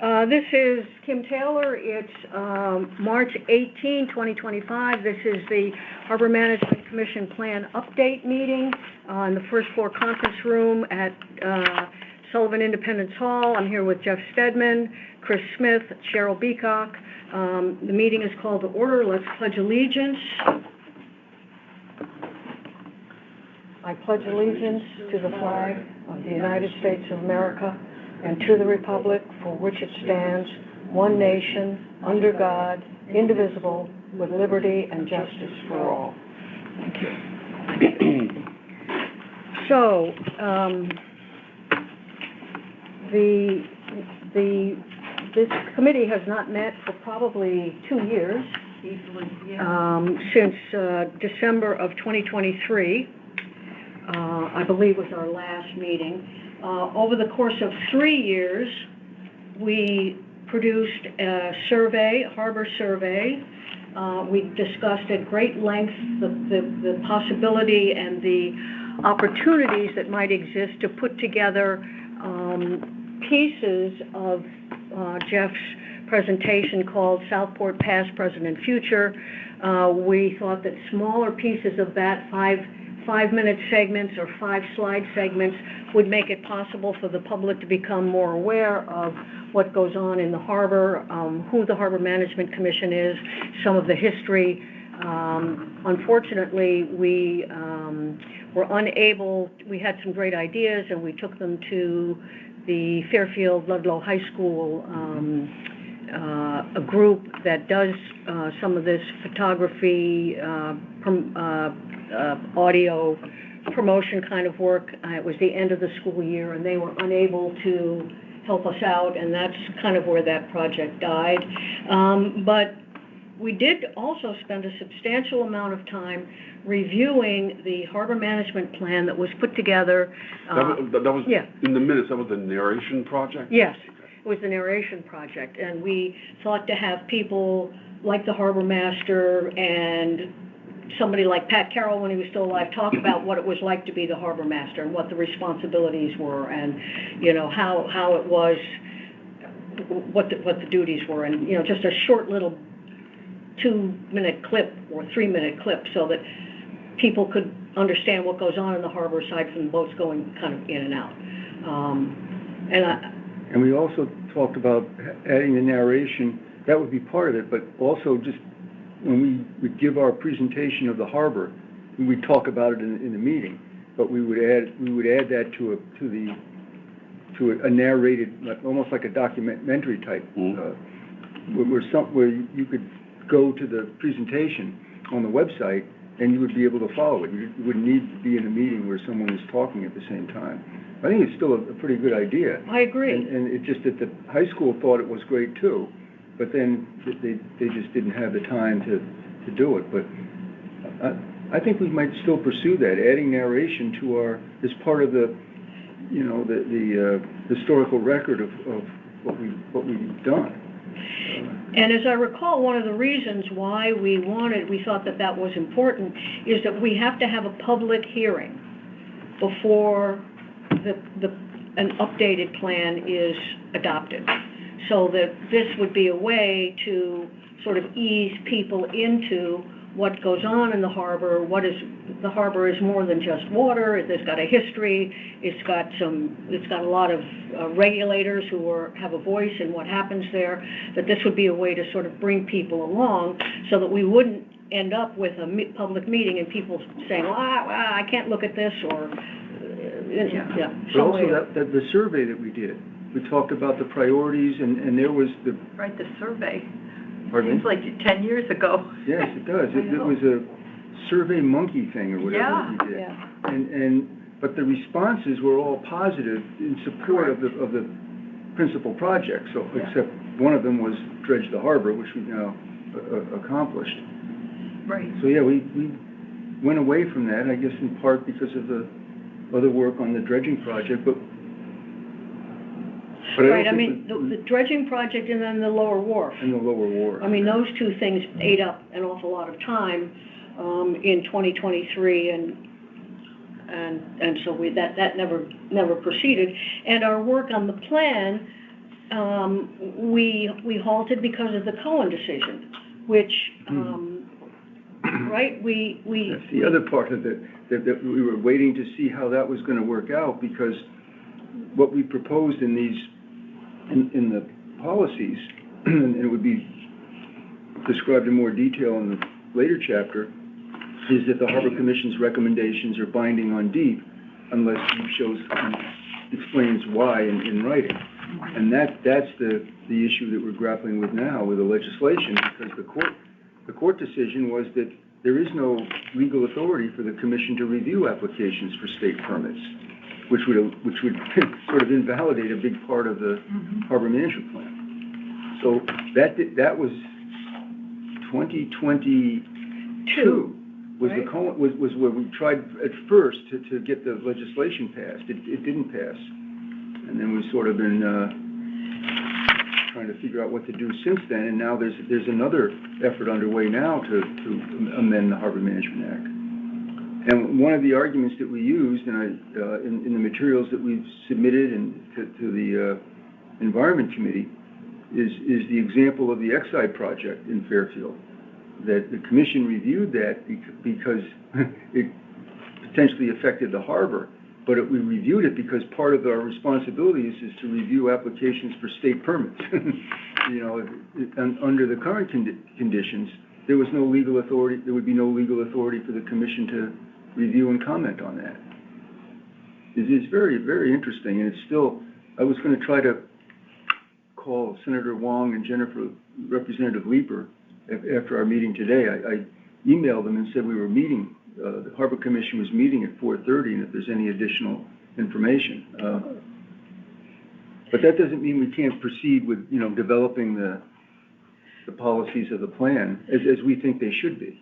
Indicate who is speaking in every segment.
Speaker 1: This is Kim Taylor. It's March 18, 2025. This is the Harbor Management Commission Plan Update meeting in the first floor conference room at Sullivan Independence Hall. I'm here with Jeff Stedman, Chris Smith, Cheryl Beacock. The meeting is called to order. Let's pledge allegiance. I pledge allegiance to the flag of the United States of America and to the republic for which it stands, one nation, under God, indivisible, with liberty and justice for all. Thank you. So, this committee has not met for probably 2 years, since December of 2023, I believe was our last meeting. Over the course of 3 years, we produced a survey, a harbor survey. We discussed at great length the possibility and the opportunities that might exist to put together pieces of Jeff's presentation called Southport Past, Present, and Future. We thought that smaller pieces of that, five-minute segments or 5-slide segments, would make it possible for the public to become more aware of what goes on in the harbor, who the Harbor Management Commission is, some of the history. Unfortunately, we were unable, we had some great ideas and we took them to the Fairfield Ludlow High School, a group that does some of this photography, audio promotion kind of work. It was the end of the school year and they were unable to help us out, and that's kind of where that project died. But we did also spend a substantial amount of time reviewing the harbor management plan that was put together.
Speaker 2: That was
Speaker 1: yeah.
Speaker 2: In the minutes, that was the narration project?
Speaker 1: Yes, it was the narration project, and we thought to have people like the harbor master and somebody like Pat Carroll, when he was still alive, talk about what it was like to be the harbor master and what the responsibilities were, and how it was, what the duties were, and just a short little 2-minute clip or 3-minute clip so that people could understand what goes on in the harbor aside from the boats going kind of in and out.
Speaker 3: And we also talked about adding the narration. That would be part of it, but also just when we would give our presentation of the harbor, we'd talk about it in the meeting, but we would add that to a narrated, almost like a documentary type, where you could go to the presentation on the website and you would be able to follow it. You wouldn't need to be in a meeting where someone is talking at the same time. I think it's still a pretty good idea.
Speaker 1: I agree.
Speaker 3: And it's just that the high school thought it was great too, but then they just didn't have the time to do it. But I think we might still pursue that, adding narration to as part of the historical record of what we've done.
Speaker 1: And as I recall, one of the reasons why we thought that was important is that we have to have a public hearing before an updated plan is adopted. So that this would be a way to sort of ease people into what goes on in the harbor. The harbor is more than just water. It's got a history. It's got a lot of regulators who have a voice in what happens there. That this would be a way to sort of bring people along, so that we wouldn't end up with a public meeting and people saying, "Well, I can't look at this," or
Speaker 3: But also the survey that we did. We talked about the priorities, and there was the
Speaker 4: survey.
Speaker 3: Pardon me?
Speaker 4: Seems like 10 years ago.
Speaker 3: Yes, it does. It was a Survey Monkey thing or whatever we did.
Speaker 1: Yeah.
Speaker 3: But the responses were all positive in support of the principal project. So except one of them was dredge the harbor, which we've now accomplished.
Speaker 4: Right.
Speaker 3: So yeah, we went away from that, I guess in part because of the other work on the dredging project, but
Speaker 1: right, I mean, the dredging project and then the lower wharf.
Speaker 3: And the lower wharf.
Speaker 1: I mean, those two things ate up an awful lot of time in 2023, and so that never proceeded. And our work on the plan we halted because of the Cohen decision, which, right,
Speaker 3: That's the other part of it, that we were waiting to see how that was gonna work out, because what we proposed in these, in the policies, and it would be described in more detail in the later chapter, is that the Harbor Commission's recommendations are binding on DEEP unless DEEP explains why in writing. And that's the issue that we're grappling with now with the legislation, because the court decision was that there is no legal authority for the commission to review applications for state permits, which would sort of invalidate a big part of the harbor management plan. So that was 2022 was
Speaker 1: right?
Speaker 3: was where we tried at first to get the legislation passed. It didn't pass, and then we've sort of been trying to figure out what to do since then. And now there's another effort underway now to amend the Harbor Management Act. And one of the arguments that we used, and in the materials that we've submitted to the Environment Committee, is the example of the Exide project in Fairfield. That the commission reviewed that because it potentially affected the harbor, but we reviewed it because part of our responsibilities is to review applications for state permits. Under the current conditions, there was no legal authority. There would be no legal authority for the commission to review and comment on that. It's very, very interesting, and it's still. I was going to try to call Senator Wong and Representative Leeper after our meeting today. I emailed them and said we were meeting. The Harbor Commission was meeting at 4:30, and if there's any additional information. But that doesn't mean we can't proceed with developing the policies of the plan as we think they should be.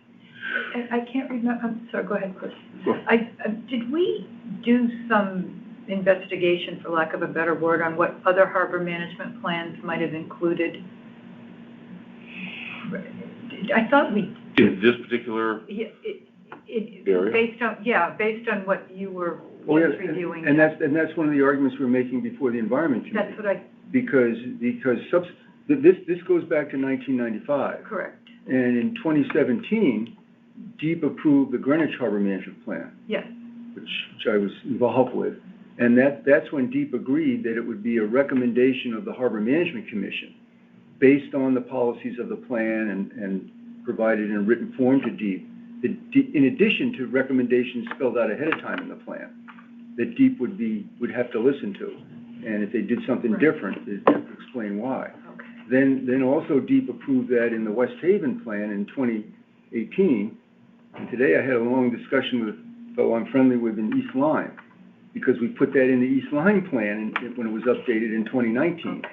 Speaker 4: I can't remember, I'm sorry, go ahead, Chris.
Speaker 3: Sure.
Speaker 4: Did we do some investigation, for lack of a better word, on what other harbor management plans might have included? I thought we,
Speaker 2: In this particular area?
Speaker 4: based on what you were
Speaker 3: Yes,
Speaker 4: reviewing.
Speaker 3: and that's one of the arguments we're making before the Environment Committee.
Speaker 4: That's what I,
Speaker 3: Because this goes back to 1995.
Speaker 4: correct,
Speaker 3: And in 2017, DEEP approved the Greenwich Harbor Management Plan,
Speaker 4: yes,
Speaker 3: which I was involved with. And that's when DEEP agreed that it would be a recommendation of the Harbor Management Commission based on the policies of the plan and provided in written form to DEEP, in addition to recommendations spelled out ahead of time in the plan, that DEEP would have to listen to. And if they did something different, they'd have to explain why.
Speaker 4: okay.
Speaker 3: Then also DEEP approved that in the West Haven plan in 2018. And today I had a long discussion with a fellow I'm friendly with in East Lyme, because we put that in the East Lyme plan when it was updated in 2019.
Speaker 4: Okay.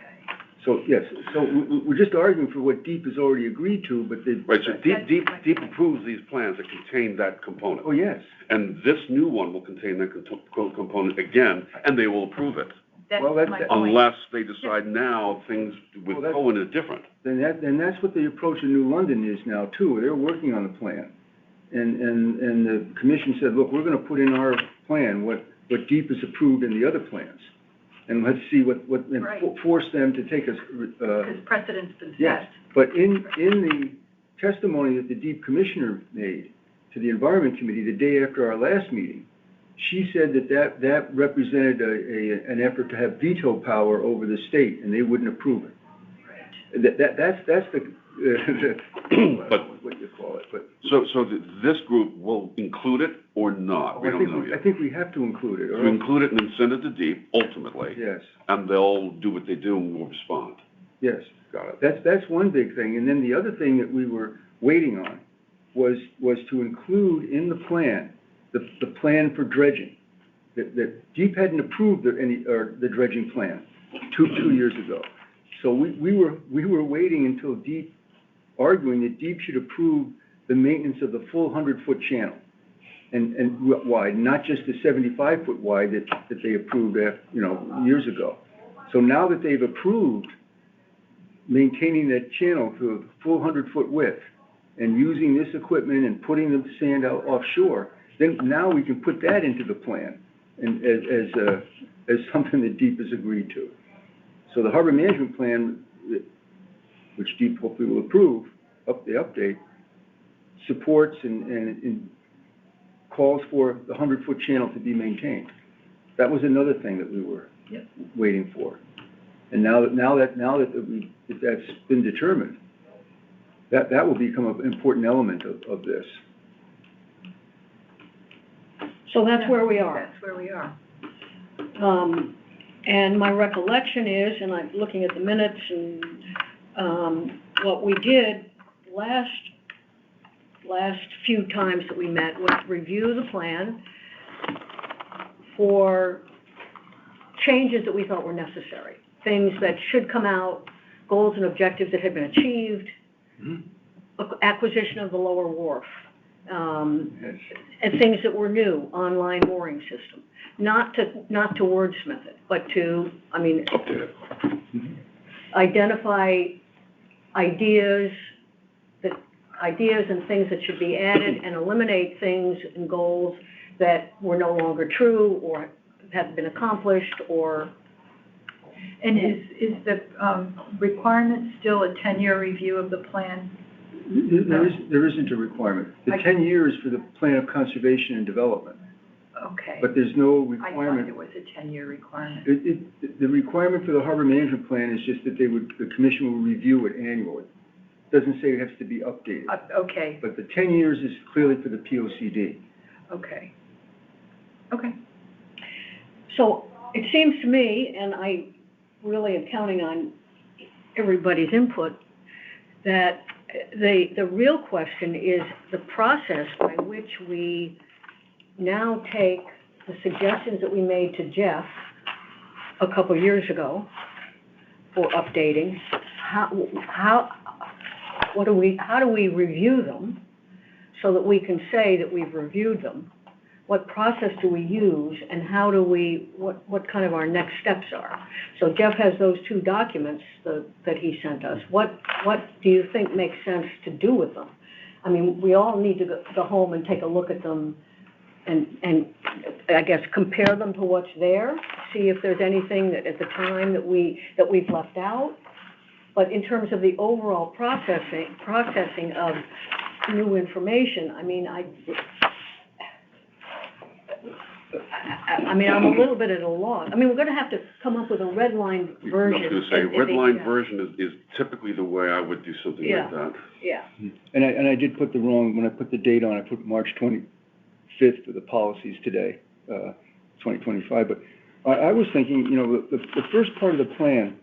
Speaker 3: So, yes, so we're just arguing for what DEEP has already agreed to, but they...
Speaker 2: Right, so DEEP approves these plans that contain that component.
Speaker 3: Oh, yes.
Speaker 2: And this new one will contain that component again, and they will approve it.
Speaker 4: That's
Speaker 3: Well,
Speaker 4: my
Speaker 3: that's-
Speaker 4: point.
Speaker 2: Unless they decide now things with
Speaker 3: Well, that's-
Speaker 2: Cohen is different.
Speaker 3: Then that's what the approach in New London is now, too. They're working on the plan. And the commission said, look, we're going to put in our plan what DEEP has approved in the other plans. And let's see and
Speaker 4: Right.
Speaker 3: force them to take us...
Speaker 4: Because precedent's been set.
Speaker 3: Yes, but in the testimony that the DEEP commissioner made to the Environment Committee the day after our last meeting, she said that represented an effort to have veto power over the state, and they wouldn't approve it.
Speaker 4: Right.
Speaker 3: That's the
Speaker 2: But-
Speaker 3: what you call it, but...
Speaker 2: So this group will include it or not? We don't know
Speaker 3: I
Speaker 2: yet.
Speaker 3: think we have to include it.
Speaker 2: To include it and then send it to DEEP, ultimately.
Speaker 3: Yes,
Speaker 2: And they'll do what they do and we'll respond.
Speaker 3: yes.
Speaker 2: Got it.
Speaker 3: That's one big thing. And then the other thing that we were waiting on was to include in the plan, the plan for dredging. That DEEP hadn't approved the dredging plan two years ago. So we were waiting until DEEP, arguing that DEEP should approve the maintenance of the full 100-foot channel and wide, not just the 75-foot wide that they approved years ago. So now that they've approved maintaining that channel to a full 100-foot width and using this equipment and putting the sand out offshore, then now we can put that into the plan and as something that DEEP has agreed to. So the harbor management plan, which DEEP hopefully will approve, the update, supports and calls for the 100-foot channel to be maintained. That was another thing that we were waiting for. And now that that's been determined, that will become an important element of this.
Speaker 1: So that's where we are.
Speaker 4: That's where we are.
Speaker 1: And my recollection is, and I'm looking at the minutes and, what we did last few times that we met was review the plan for changes that we thought were necessary, things that should come out, goals and objectives that had been achieved, acquisition of the lower wharf, and things that were new, online mooring system. Not to wordsmith it, but to,
Speaker 2: Update it.
Speaker 1: identify ideas and things that should be added and eliminate things and goals that were no longer true or have been accomplished or.
Speaker 4: And is the requirement still a 10-year review of the plan?
Speaker 3: There isn't a requirement. The 10 years for the plan of conservation and development.
Speaker 4: Okay.
Speaker 3: But there's no
Speaker 4: I thought
Speaker 3: requirement.
Speaker 4: there was a 10-year requirement.
Speaker 3: The requirement for the harbor management plan is just that the commission will review it annually. It doesn't say it has to be updated.
Speaker 4: Okay,
Speaker 3: But the 10 years is clearly for the POCD.
Speaker 4: okay.
Speaker 1: So it seems to me, and I really am counting on everybody's input, that the real question is the process by which we now take the suggestions that we made to Jeff a couple years ago for updating. How do we review them so that we can say that we've reviewed them? What process do we use, and how do we, what kind of our next steps are? So Jeff has those two documents that he sent us. What do you think makes sense to do with them? I mean, we all need to go home and take a look at them and I guess compare them to what's there, see if there's anything that at the time that we've left out. But in terms of the overall processing of new information, I'm a little bit at a loss. We're gonna have to come up with a red line version.
Speaker 2: I was gonna say, red line version is typically the way I would do something like that.
Speaker 1: Yeah.
Speaker 3: And I did put when I put the date on, I put March 25th for the policies today, 2025. But I was thinking, the first part of the plan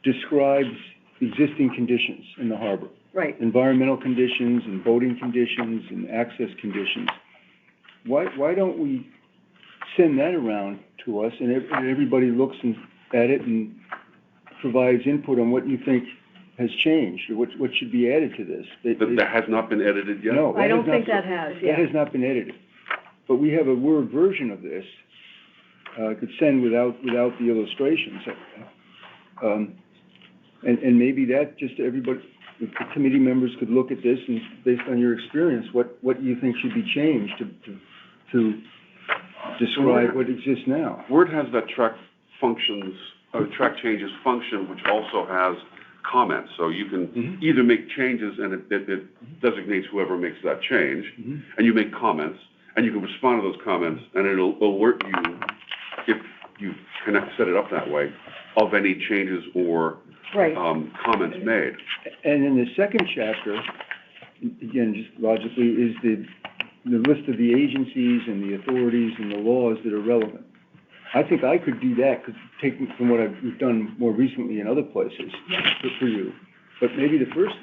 Speaker 3: describes existing conditions in the harbor.
Speaker 1: Right.
Speaker 3: Environmental conditions and boating conditions and access conditions. Why don't we send that around to us and everybody looks at it and provides input on what you think has changed or what should be added to this?
Speaker 2: That has not been edited yet?
Speaker 3: No.
Speaker 1: I don't think that has, yeah.
Speaker 3: That has not been edited. But we have a Word version of this. I could send without the illustrations. And maybe that just everybody, the committee members could look at this and based on your experience, what you think should be changed to describe what exists now.
Speaker 2: Word has that track changes function, which also has comments. So you can either make changes and it designates whoever makes that change, and you make comments, and you can respond to those comments, and it'll alert you, if you set it up that way, of any changes or comments made.
Speaker 3: And in the second chapter, again, just logically, is the list of the agencies and the authorities and the laws that are relevant. I think I could do that, taking from what we've done more recently in other places for you. But maybe the first,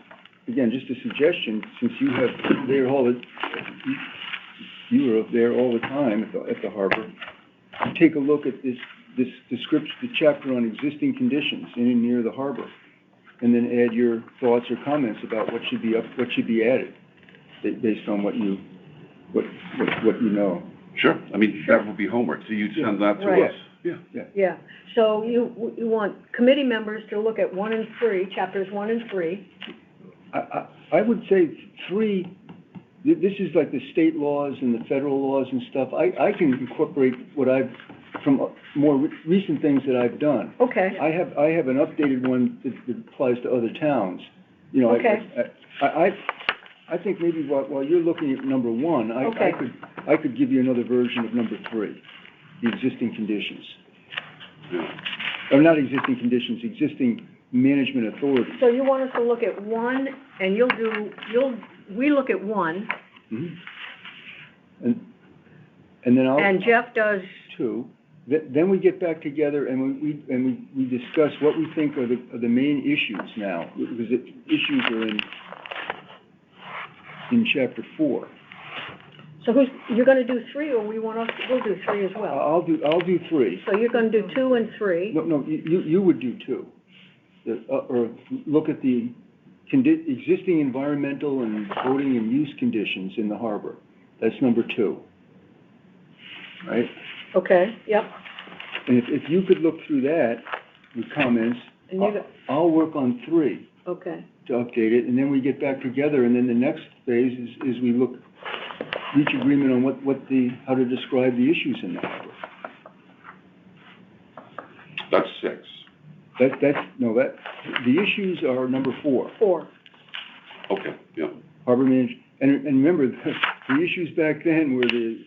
Speaker 3: again, just a suggestion, since you were there all the time at the harbor, take a look at this description, the chapter on existing conditions in and near the harbor, and then add your thoughts or comments about what should be added based on what you know.
Speaker 2: Sure. That would be homework. So you'd send that to us.
Speaker 1: Yeah. So you want committee members to look at 1 and 3, chapters 1 and 3.
Speaker 3: I would say 3. This is like the state laws and the federal laws and stuff. I can incorporate what I've from more recent things that I've done.
Speaker 1: Okay,
Speaker 3: I have an updated one that applies to other towns. You know,
Speaker 1: Okay.
Speaker 3: I think maybe while you're looking at number one,
Speaker 1: Okay.
Speaker 3: I could give you another version of number three, the existing conditions.
Speaker 2: Yeah.
Speaker 3: Or not existing conditions, existing management authorities.
Speaker 1: so you want us to look at one, and we look at one,
Speaker 3: Mhm. And then
Speaker 1: and Jeff does,
Speaker 3: two. Then we get back together and we discuss what we think are the main issues now, because the issues are in chapter 4.
Speaker 1: so you're gonna do three, or we'll do three as well?
Speaker 3: I'll do 3.
Speaker 1: So you're gonna do 2 and 3?
Speaker 3: No, you would do 2. Or look at the existing environmental and boating and use conditions in the harbor. That's number 2. Right?
Speaker 1: Okay, yep.
Speaker 3: And if you could look through that with comments,
Speaker 1: And you
Speaker 3: I'll work on 3
Speaker 1: okay,
Speaker 3: to update it, and then we get back together, and then the next phase is we reach agreement on how to describe the issues in the harbor.
Speaker 2: That's 6.
Speaker 3: The issues are number 4.
Speaker 1: 4.
Speaker 2: Okay, yeah.
Speaker 3: Harbor management, and remember, the issues back then were the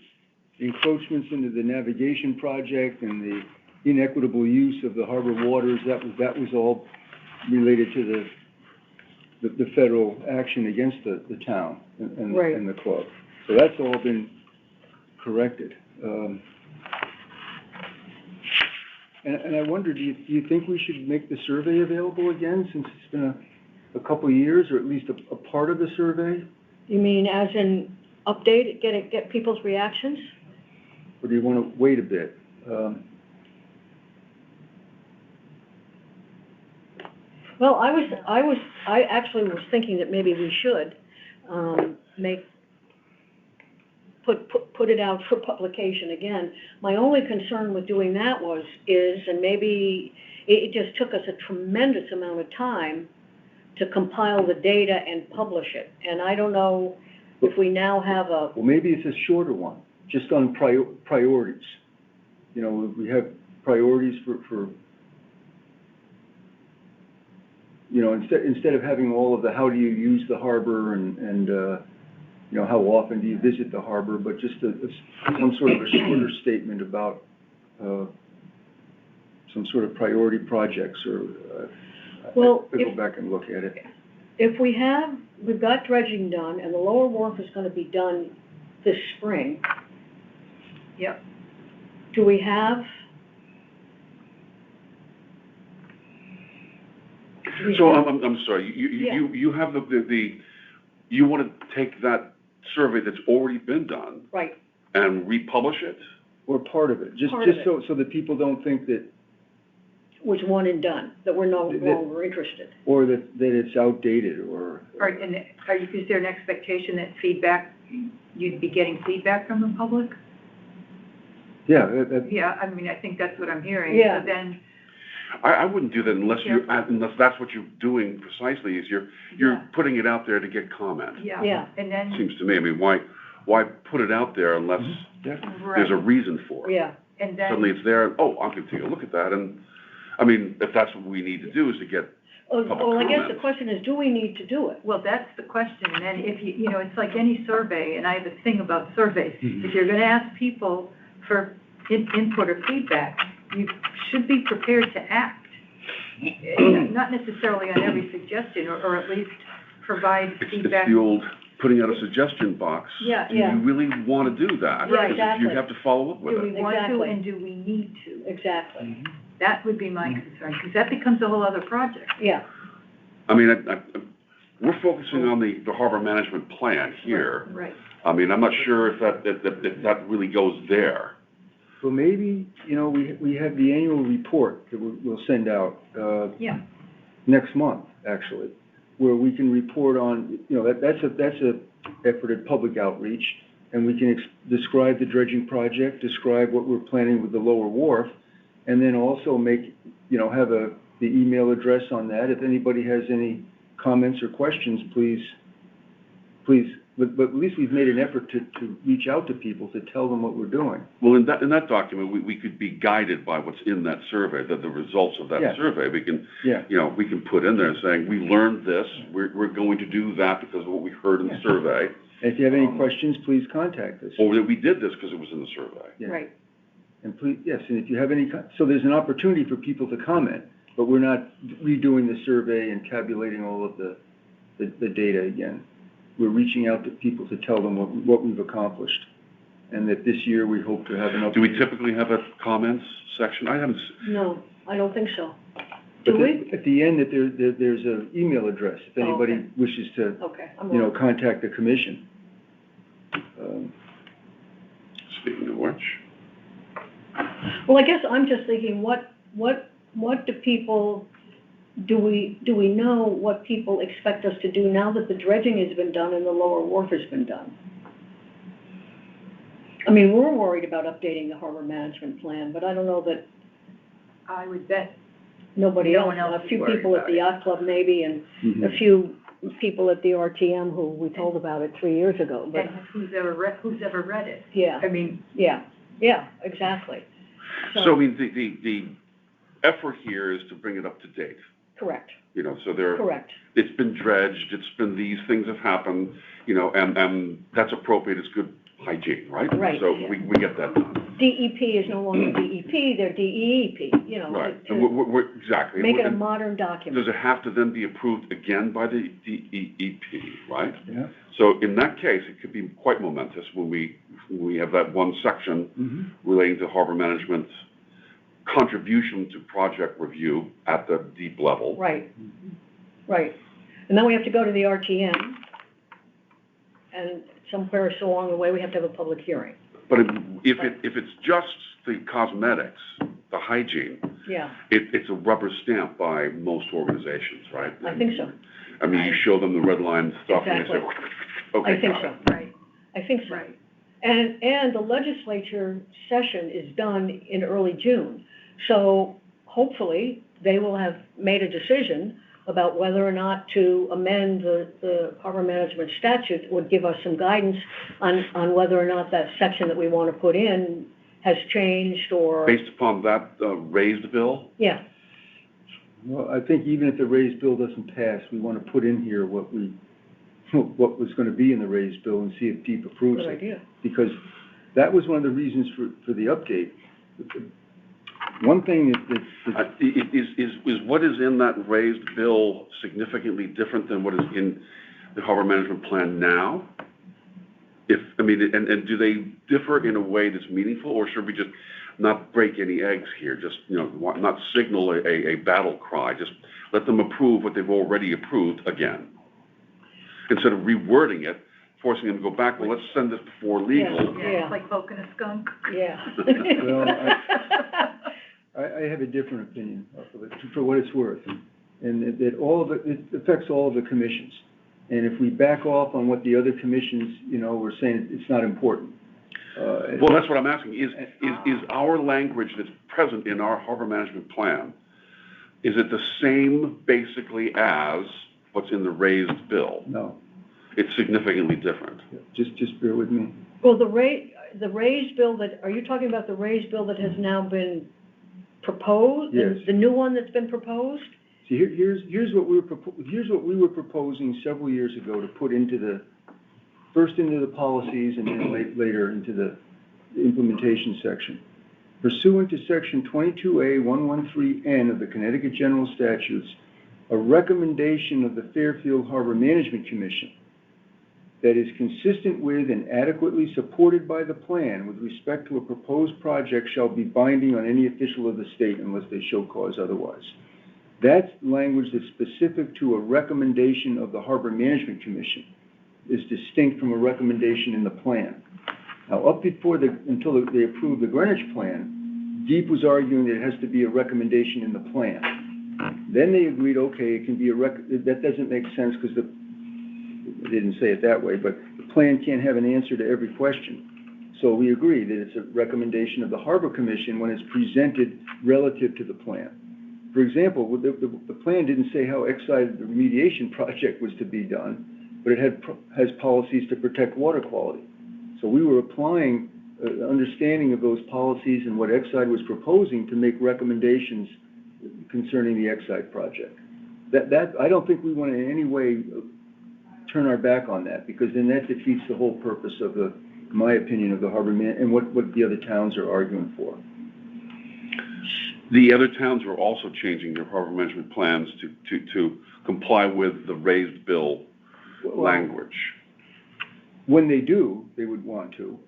Speaker 3: encroachments into the navigation project and the inequitable use of the harbor waters. That was all related to the federal action against the town and
Speaker 1: Right.
Speaker 3: and the club. So that's all been corrected. And I wonder, do you think we should make the survey available again, since it's been a couple of years, or at least a part of the survey?
Speaker 1: You mean as in update it, get people's reactions?
Speaker 3: Or do you want to wait a bit?
Speaker 1: Well, I actually was thinking that maybe we should, put it out for publication again. My only concern with doing that and maybe it just took us a tremendous amount of time to compile the data and publish it. And I don't know if we now have
Speaker 3: Well, maybe it's a shorter one, just on priorities. You know, we have priorities for you know, instead of having all of the how do you use the harbor and you know, how often do you visit the harbor, but just some sort of a shorter statement about some sort of priority projects, or
Speaker 1: Well,
Speaker 3: I'll go back and look at it.
Speaker 1: If we've got dredging done, and the lower wharf is gonna be done this spring,
Speaker 4: Yep.
Speaker 1: do we have?
Speaker 2: So I'm sorry,
Speaker 1: Yeah.
Speaker 2: you have you want to take that survey that's already been done
Speaker 1: Right,
Speaker 2: and republish it?
Speaker 3: Or part of it, just
Speaker 1: Part of
Speaker 3: so that people don't think that,
Speaker 1: was one and done, that we're no
Speaker 3: That-
Speaker 1: longer interested.
Speaker 3: or that it's outdated, or.
Speaker 4: Is there an expectation that you'd be getting feedback from the public?
Speaker 3: Yeah,
Speaker 4: Yeah, I mean, I think that's what I'm hearing.
Speaker 1: Yeah.
Speaker 4: So then,
Speaker 2: I wouldn't do that unless
Speaker 4: Yeah.
Speaker 2: unless that's what you're doing precisely, is you're
Speaker 4: Yeah.
Speaker 2: putting it out there to get comment.
Speaker 1: Yeah.
Speaker 4: And then,
Speaker 2: Seems to me, I mean, why put it out there unless
Speaker 3: yeah.
Speaker 2: there's a
Speaker 4: right,
Speaker 2: reason for it?
Speaker 1: Yeah,
Speaker 4: and then.
Speaker 2: Suddenly it's there, oh, I'm gonna take a look at that, and, I mean, if that's what we need to do, is to get
Speaker 1: well, I guess the
Speaker 2: comment.
Speaker 1: question is, do we need to do it?
Speaker 4: Well, that's the question, and then if you know, it's like any survey, and I have a thing about surveys. If you're gonna ask people for input or feedback, you should be prepared to act. Not necessarily on every suggestion, or at least provide
Speaker 2: It's
Speaker 4: feedback.
Speaker 2: the old putting out a suggestion box.
Speaker 1: Yeah,
Speaker 2: Do
Speaker 1: yeah.
Speaker 2: you really wanna do that?
Speaker 1: Yeah,
Speaker 2: Because
Speaker 1: exactly.
Speaker 2: you have to follow up with
Speaker 4: Do we
Speaker 2: it.
Speaker 4: want to,
Speaker 1: Exactly.
Speaker 4: and do we need to?
Speaker 1: Exactly,
Speaker 4: That would be my concern, because that becomes a whole other project.
Speaker 1: yeah,
Speaker 2: I mean, we're focusing on the harbor management plan here.
Speaker 4: Right.
Speaker 2: I mean, I'm not sure if that really goes there.
Speaker 3: Well, maybe, you know, we have the annual report that we'll send out,
Speaker 4: Yeah.
Speaker 3: next month, actually, where we can report on, you know, that's a effort at public outreach, and we can describe the dredging project, describe what we're planning with the lower wharf, and then also make, you know, have the email address on that. If anybody has any comments or questions, please but at least we've made an effort to reach out to people to tell them what we're doing.
Speaker 2: Well, in that document, we could be guided by what's in that survey, the results of that
Speaker 3: Yeah.
Speaker 2: survey. We can,
Speaker 3: Yeah.
Speaker 2: we can put in there saying, we learned this, we're going to do that because of what we heard in the
Speaker 3: Yeah.
Speaker 2: survey.
Speaker 3: And if you have any questions, please contact us.
Speaker 2: Or that we did this because it was in the survey.
Speaker 3: Yeah.
Speaker 1: Right,
Speaker 3: And please, yes, and if you have any, so there's an opportunity for people to comment, but we're not redoing the survey and tabulating all of the data again. We're reaching out to people to tell them what we've accomplished, and that this year we hope to have an.
Speaker 2: Do we typically have a comments section? I haven't,
Speaker 1: no, I don't think so.
Speaker 3: But
Speaker 1: Do we?
Speaker 3: at the end, that there's an email address, if
Speaker 1: Oh,
Speaker 3: anybody
Speaker 1: okay.
Speaker 3: wishes to,
Speaker 1: Okay, I'm wrong.
Speaker 3: contact the commission.
Speaker 2: speaking of which,
Speaker 1: Well, I guess I'm just thinking, what do people, do we know what people expect us to do now that the dredging has been done and the lower wharf has been done? I mean, we're worried about updating the harbor management plan, but I don't know that
Speaker 4: I would bet
Speaker 1: nobody
Speaker 4: No
Speaker 1: else,
Speaker 4: one else
Speaker 1: a
Speaker 4: is
Speaker 1: few
Speaker 4: worried
Speaker 1: people at
Speaker 4: about
Speaker 1: the
Speaker 4: it.
Speaker 1: yacht club maybe, and
Speaker 3: Mhm.
Speaker 1: a few people at the RTM who we told about it 3 years ago, but,
Speaker 4: and who's ever read it?
Speaker 1: yeah,
Speaker 4: I mean,
Speaker 1: yeah, exactly.
Speaker 2: so I mean, the effort here is to bring it up to date,
Speaker 1: Correct,
Speaker 2: so
Speaker 1: correct,
Speaker 2: it's been dredged, these things have happened, and that's appropriate, it's good hygiene, right?
Speaker 1: Right.
Speaker 2: So we get that done.
Speaker 1: DEP is no longer DEP, they're DEEP,
Speaker 2: Right,
Speaker 1: to
Speaker 2: and we're, exactly.
Speaker 1: make it a
Speaker 2: And
Speaker 1: modern document.
Speaker 2: does it have to then be approved again by the DEP, right?
Speaker 3: Yeah.
Speaker 2: So in that case, it could be quite momentous when we have that one section
Speaker 3: Mhm.
Speaker 2: relating to harbor management's contribution to project review at the deep level.
Speaker 1: Right, right. And then we have to go to the RTM, and somewhere along the way, we have to have a public hearing.
Speaker 2: But if it's just the cosmetics, the hygiene,
Speaker 1: Yeah,
Speaker 2: it's a rubber stamp by most organizations, right?
Speaker 1: I think so.
Speaker 2: I mean, you show them the red line stuff and they say,
Speaker 1: Exactly.
Speaker 2: okay,
Speaker 1: I think
Speaker 2: got
Speaker 1: so.
Speaker 2: it.
Speaker 4: right,
Speaker 1: I think so.
Speaker 4: right.
Speaker 1: And the legislature session is done in early June. So hopefully, they will have made a decision about whether or not to amend the harbor management statute, would give us some guidance on whether or not that section that we want to put in has changed or,
Speaker 2: Based upon that raised bill,
Speaker 1: yeah,
Speaker 3: Well, I think even if the raised bill doesn't pass, we want to put in here what was going to be in the raised bill and see if DEEP approves
Speaker 1: good
Speaker 3: it.
Speaker 1: idea.
Speaker 3: Because that was one of the reasons for the update. One thing that
Speaker 2: is what is in that raised bill significantly different than what is in the harbor management plan now? And do they differ in a way that's meaningful, or should we just not break any eggs here, just, not signal a battle cry, just let them approve what they've already approved again? Instead of rewording it, forcing them to go back, well, let's send this before legal.
Speaker 1: Yeah.
Speaker 4: Yeah, it's like poking a skunk.
Speaker 1: Yeah.
Speaker 3: Well, I have a different opinion of it, for what it's worth. And that it affects all of the commissions. And if we back off on what the other commissions, we're saying it's not important.
Speaker 2: Well, that's what I'm asking, is our language that's present in our harbor management plan, is it the same basically as what's in the raised bill?
Speaker 3: No,
Speaker 2: It's significantly different.
Speaker 3: just bear with me.
Speaker 1: Well, the raised bill are you talking about the raised bill that has now been proposed?
Speaker 3: Yes.
Speaker 1: The new one that's been proposed?
Speaker 3: See, here's what we were proposing several years ago to put first into the policies and then later into the implementation section. Pursuant to section 22A113N of the Connecticut General Statutes, a recommendation of the Fairfield Harbor Management Commission that is consistent with and adequately supported by the plan with respect to a proposed project shall be binding on any official of the state unless they show cause otherwise. That's language that's specific to a recommendation of the Harbor Management Commission, is distinct from a recommendation in the plan. Now, until they approved the Greenwich plan, DEEP was arguing that it has to be a recommendation in the plan. Then they agreed, okay, it can be that doesn't make sense because they didn't say it that way, but the plan can't have an answer to every question. So we agreed that it's a recommendation of the Harbor Commission when it's presented relative to the plan. For example, the plan didn't say how Exide the remediation project was to be done. but it has policies to protect water quality. So we were applying understanding of those policies and what Exide was proposing to make recommendations concerning the Exide project. That I don't think we want to in any way turn our back on that, because then that defeats the whole purpose of in my opinion, of the harbor and what the other towns are arguing for.
Speaker 2: The other towns are also changing their harbor management plans to comply with the raised bill language.
Speaker 3: When they do, they would want to,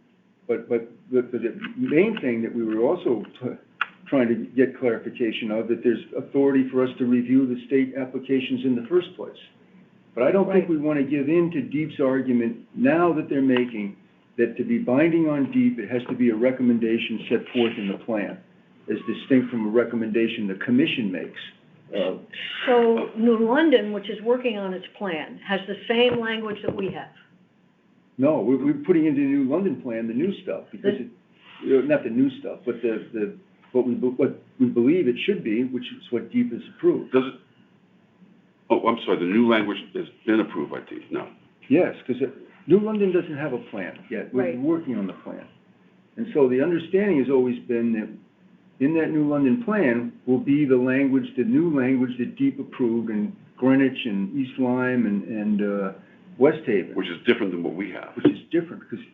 Speaker 3: but the main thing that we were also trying to get clarification of, that there's authority for us to review the state applications in the first place. But I don't think we want to give in to DEEP's argument now that they're making, that to be binding on DEEP, it has to be a recommendation set forth in the plan, as distinct from a recommendation the commission makes.
Speaker 1: So New London, which is working on its plan, has the same language that we have.
Speaker 3: No, we're putting into the New London plan the new stuff, because not the new stuff, but what we believe it should be, which is what DEEP has approved.
Speaker 2: Does it? Oh, I'm sorry, the new language has been approved by DEEP, no.
Speaker 3: Yes, because New London doesn't have a plan yet. We're working on the plan. And so the understanding has always been that in that New London plan will be the new language that DEEP approved in Greenwich and East Lyme and West Haven.
Speaker 2: Which is different than what we have.
Speaker 3: Which is different, because...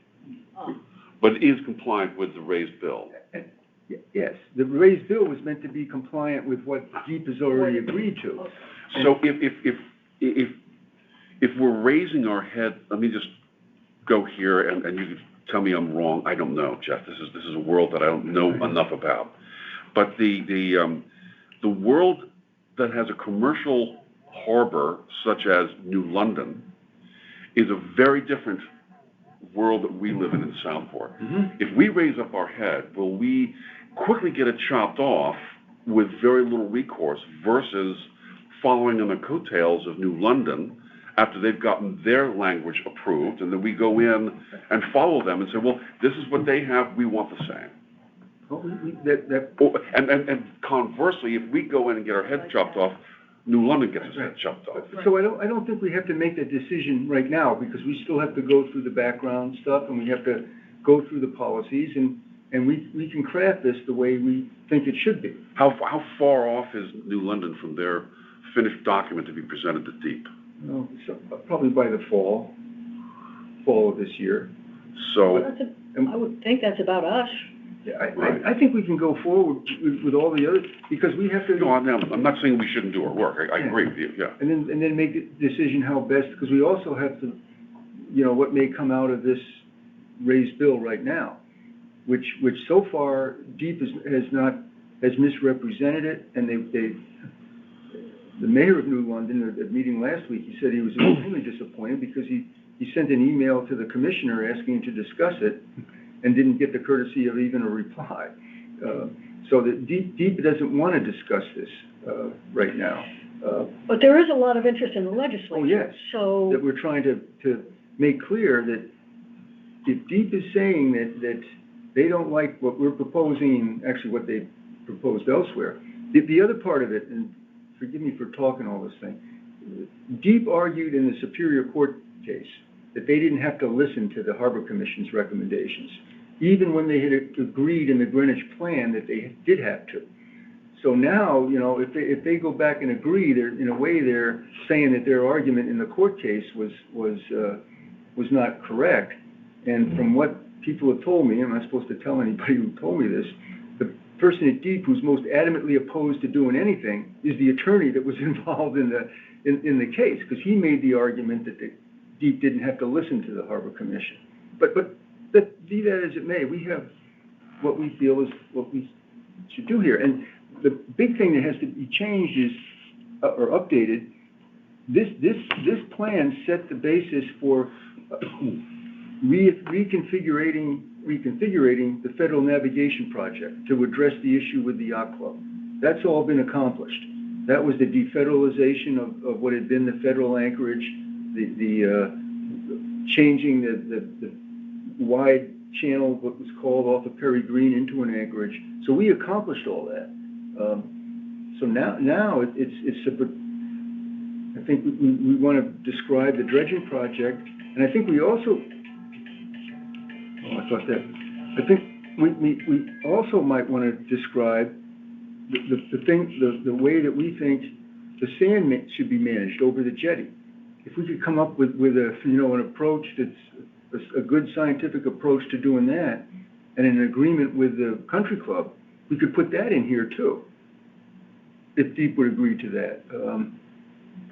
Speaker 2: But it is compliant with the raised bill.
Speaker 3: Yes, the raised bill was meant to be compliant with what DEEP has already agreed to.
Speaker 2: So if we're raising our head, let me just go here, and you can tell me I'm wrong. I don't know, Jeff. This is a world that I don't know enough about. But the world that has a commercial harbor such as New London is a very different world that we live in Southport.
Speaker 3: Mm-hmm.
Speaker 2: If we raise up our head, will we quickly get it chopped off with very little recourse versus following on the coattails of New London after they've gotten their language approved, and then we go in and follow them and say, well, this is what they have, we want the same.
Speaker 3: Well,
Speaker 2: And conversely, if we go in and get our head chopped off, New London gets its head chopped off.
Speaker 3: So I don't think we have to make that decision right now, because we still have to go through the background stuff, and we have to go through the policies, and we can craft this the way we think it should be.
Speaker 2: How far off is New London from their finished document to be presented to DEEP?
Speaker 3: So probably by the fall of this year.
Speaker 2: So
Speaker 1: I would think that's about us.
Speaker 3: Yeah, I think we can go forward with all the other, because we have to.
Speaker 2: No, I'm not saying we shouldn't do our work. I agree with you, yeah.
Speaker 3: And then make the decision how best, because we also have to, what may come out of this raised bill right now, which so far DEEP has misrepresented it, and the mayor of New London, at a meeting last week, he said he was extremely disappointed because he sent an email to the commissioner asking him to discuss it and didn't get the courtesy of even a reply. So that DEEP doesn't want to discuss this right now.
Speaker 1: But there is a lot of interest in the legislature.
Speaker 3: Oh, yes.
Speaker 1: So
Speaker 3: that we're trying to make clear that if DEEP is saying that they don't like what we're proposing, and actually what they proposed elsewhere, the other part of it, and forgive me for talking all this thing, DEEP argued in the Superior Court case that they didn't have to listen to the Harbor Commission's recommendations, even when they had agreed in the Greenwich plan that they did have to. So now, if they go back and agree, in a way they're saying that their argument in the court case was not correct. And from what people have told me, I'm not supposed to tell anybody who told me this, the person at DEEP who's most adamantly opposed to doing anything is the attorney that was involved in the case, because he made the argument that DEEP didn't have to listen to the Harbor Commission. But be that as it may, we have what we feel is what we should do here. And the big thing that has to be changed is, or updated, this plan set the basis for reconfiguring the Federal Navigation Project to address the issue with the yacht club. That's all been accomplished. That was the defederalization of what had been the federal anchorage, the changing the wide channel, what was called off of Perry Green, into an anchorage. So we accomplished all that. So now it's I think we want to describe the dredging project, and I think we also, I think we also might want to describe the way that we think the sand should be managed over the jetty. If we could come up with an approach that's a good scientific approach to doing that, and an agreement with the country club, we could put that in here too, if Deep would agree to that.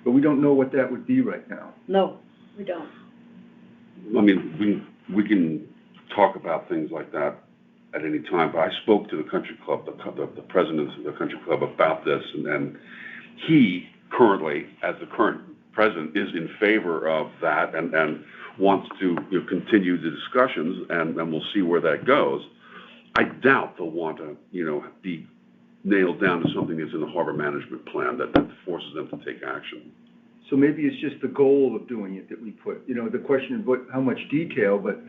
Speaker 3: But we don't know what that would be right now.
Speaker 1: No, we don't.
Speaker 2: I mean, we can talk about things like that at any time, but I spoke to the country club, the president of the country club about this, and he currently, as the current president, is in favor of that and wants to continue the discussions, and we'll see where that goes. I doubt they'll want to, be nailed down to something that's in the harbor management plan that forces them to take action.
Speaker 3: So maybe it's just the goal of doing it that we put, the question of how much detail, but,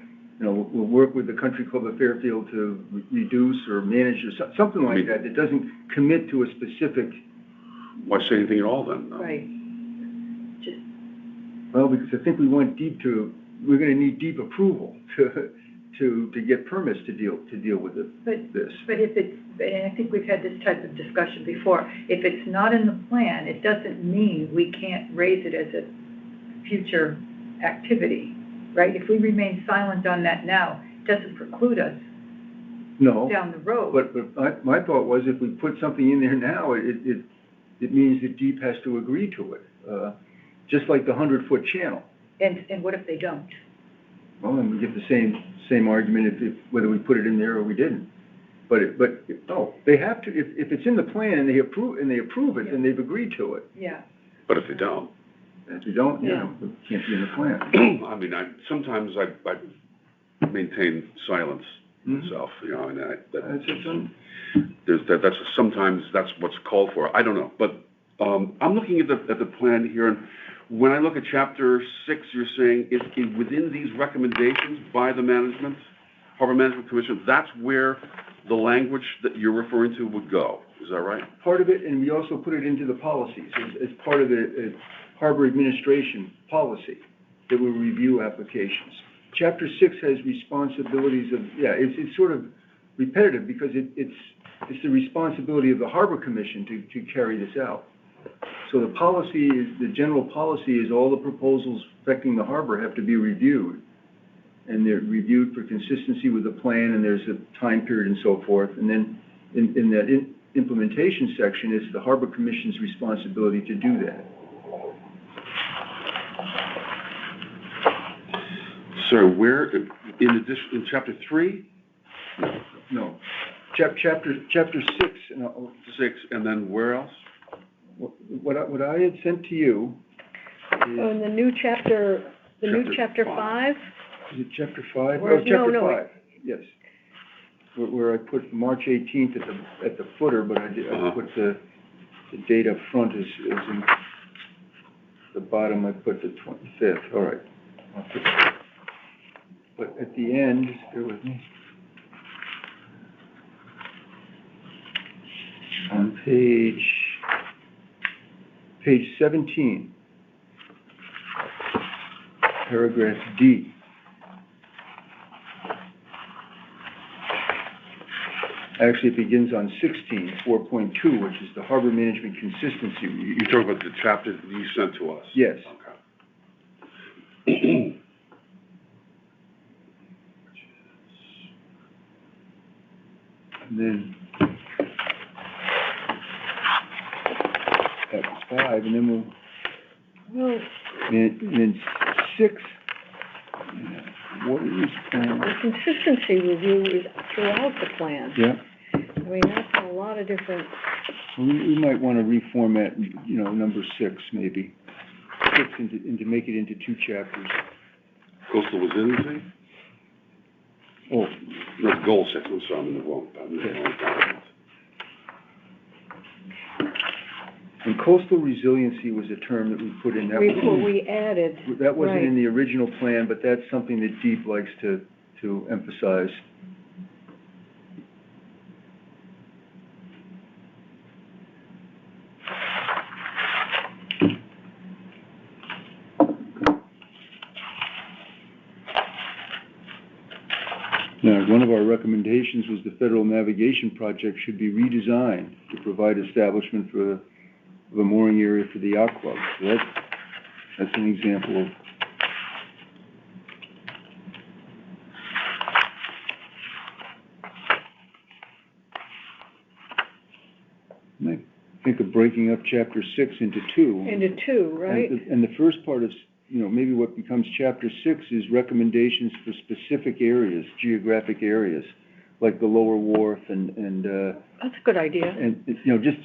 Speaker 3: we'll work with the country club of Fairfield to reduce or manage or something like that doesn't commit to a specific.
Speaker 2: Why say anything at all then?
Speaker 4: Right.
Speaker 3: Well, because I think we're going to need Deep approval to get permits to deal with this.
Speaker 4: But if it's, and I think we've had this type of discussion before, if it's not in the plan, it doesn't mean we can't raise it as a future activity, right? If we remain silent on that now, it doesn't preclude us down the road.
Speaker 3: But my thought was if we put something in there now, it means that Deep has to agree to it, just like the 100-foot channel.
Speaker 4: And what if they don't?
Speaker 3: Well, then we get the same argument if whether we put it in there or we didn't. But they have to. If it's in the plan and they approve it, then they've agreed to it.
Speaker 4: Yeah.
Speaker 2: But if they don't,
Speaker 3: If they don't, it can't be in the plan.
Speaker 2: I mean, sometimes I maintain silence myself. Sometimes that's what's called for. I don't know, but I'm looking at the plan here, and when I look at chapter 6, you're saying is within these recommendations by the Harbor Management Commission, that's where the language that you're referring to would go. Is that right?
Speaker 3: Part of it, and we also put it into the policies as part of the Harbor Administration policy that will review applications. Chapter 6 has responsibilities of, it's sort of repetitive because it's the responsibility of the Harbor Commission to carry this out. So the general policy is all the proposals affecting the harbor have to be reviewed. And they're reviewed for consistency with the plan, and there's a time period and so forth. And then in that implementation section, it's the Harbor Commission's responsibility to do that.
Speaker 2: So where, in chapter 3?
Speaker 3: No. Chapter 6.
Speaker 2: 6, and then where else?
Speaker 3: What I had sent to you is...
Speaker 1: Oh, in the new chapter, chapter 5?
Speaker 3: Is it chapter 5?
Speaker 1: Chapter
Speaker 3: 5, yes. Where I put March 18th at the footer, but I put the date up front is in the bottom, I put the 25th. All right. But at the end, bear with me. On page 17, paragraph D. Actually, it begins on 16, 4.2, which is the Harbor Management Consistency Review.
Speaker 2: You're talking about the chapter that you sent to us?
Speaker 3: Yes.
Speaker 2: Okay.
Speaker 3: And then that was 5, and then and then 6. What is
Speaker 1: The consistency review is throughout the plan.
Speaker 3: Yeah.
Speaker 1: I mean, that's a lot of different.
Speaker 3: We might want to reformat, number 6 maybe. 6 and to make it into 2 chapters.
Speaker 2: Coastal resiliency?
Speaker 3: Oh,
Speaker 2: No, goal 6, I'm sorry, I'm in the wrong document.
Speaker 3: and coastal resiliency was a term that we put in. That
Speaker 1: We added.
Speaker 3: That wasn't
Speaker 1: right.
Speaker 3: in the original plan, but that's something that Deep likes to emphasize. Now, one of our recommendations was the federal navigation project should be redesigned to provide establishment for of a mooring area for the yacht club. So that's an example of. I think of breaking up chapter 6 into two.
Speaker 1: Into two, right?
Speaker 3: And the first part is, maybe what becomes chapter 6 is recommendations for specific areas, geographic areas, like the lower wharf and
Speaker 1: That's a good idea.
Speaker 3: and, just,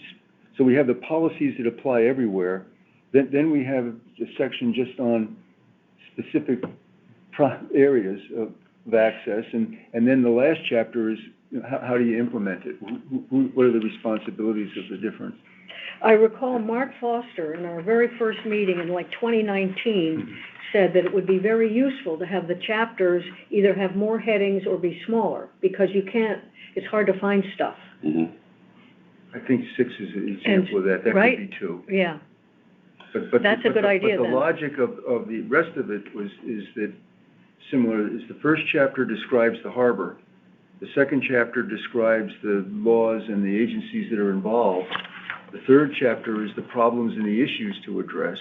Speaker 3: so we have the policies that apply everywhere. Then we have a section just on specific areas of access, and then the last chapter is, how do you implement it? What are the responsibilities of the different?
Speaker 1: I recall Mark Foster in our very first meeting in like 2019 said that it would be very useful to have the chapters either have more headings or be smaller, because it's hard to find stuff.
Speaker 2: Mm-hmm.
Speaker 3: I think 6 is an example of that. That
Speaker 1: right?
Speaker 3: could be 2.
Speaker 1: Yeah.
Speaker 3: But
Speaker 1: That's a good idea
Speaker 3: But
Speaker 1: then.
Speaker 3: the logic of the rest of it is that similar, is the first chapter describes the harbor. The second chapter describes the laws and the agencies that are involved. The third chapter is the problems and the issues to address.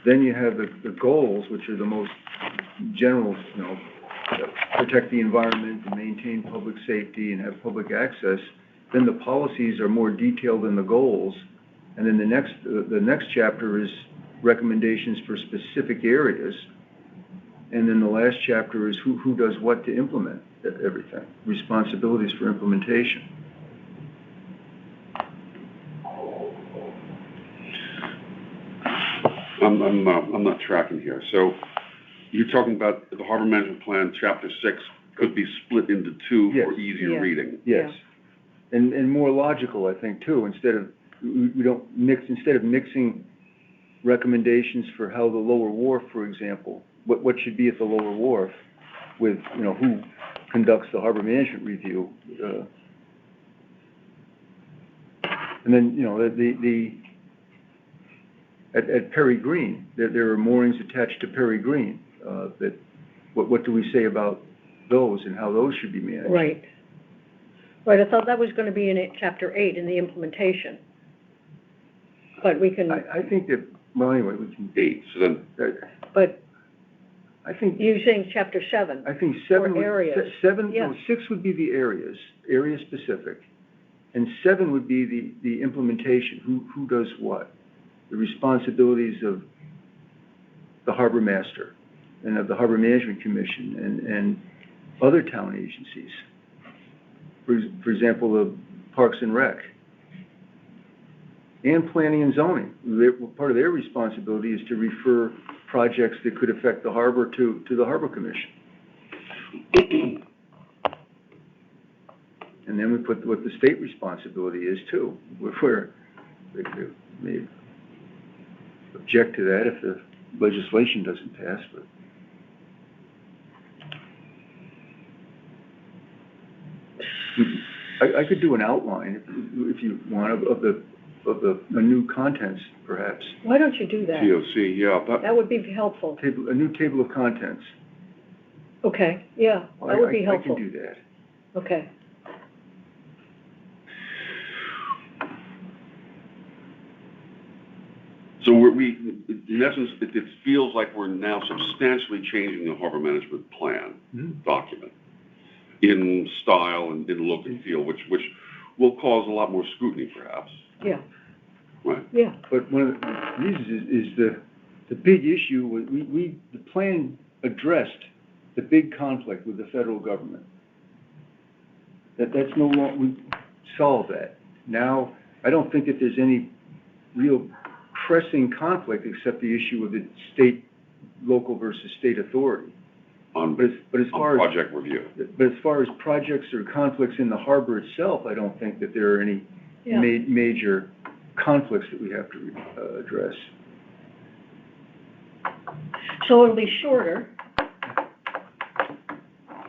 Speaker 3: Then you have the goals, which are the most general, protect the environment and maintain public safety and have public access. Then the policies are more detailed than the goals. And then the next chapter is recommendations for specific areas. And then the last chapter is who does what to implement everything, responsibilities for implementation.
Speaker 2: I'm not tracking here. So you're talking about the Harbor Management Plan, Chapter 6, could be split into 2
Speaker 3: Yes.
Speaker 2: for easier
Speaker 1: Yeah.
Speaker 2: reading.
Speaker 3: Yes. And more logical, I think, too. Instead of mixing recommendations for how the lower wharf, for example, what should be at the lower wharf with, who conducts the harbor management review. And then, at Perry Green, there are moorings attached to Perry Green. What do we say about those and how those should be managed?
Speaker 1: Right. Right, I thought that was going to be in chapter 8 in the implementation. But we can,
Speaker 3: I think that, well, anyway, we can.
Speaker 2: 8, so then,
Speaker 1: but
Speaker 3: I think.
Speaker 1: you're saying chapter 7.
Speaker 3: I think 7
Speaker 1: Or areas.
Speaker 3: 6 would be the areas, area specific. And 7 would be the implementation, who does what? The responsibilities of the harbor master and of the Harbor Management Commission and other town agencies. For example, the Parks and Rec and Planning and Zoning. Part of their responsibility is to refer projects that could affect the harbor to the Harbor Commission. And then we put what the state responsibility is too. They may object to that if the legislation doesn't pass, but. I could do an outline if you want of the new contents, perhaps.
Speaker 1: Why don't you do that?
Speaker 2: TOC, yeah.
Speaker 1: That would be helpful.
Speaker 3: A new table of contents.
Speaker 1: Okay, yeah, that would be helpful.
Speaker 3: I can do that.
Speaker 1: Okay.
Speaker 2: So in essence, it feels like we're now substantially changing the Harbor Management Plan document in style and in look and feel, which will cause a lot more scrutiny, perhaps.
Speaker 1: Yeah.
Speaker 2: Right.
Speaker 3: Yeah. But one of the reasons is the big issue, the plan addressed the big conflict with the federal government. That's no longer, we solved that. Now, I don't think that there's any real pressing conflict except the issue of the local versus state authority.
Speaker 2: On project review.
Speaker 3: But as far as projects or conflicts in the harbor itself, I don't think that there are any major conflicts that we have to address.
Speaker 1: So it'll be shorter.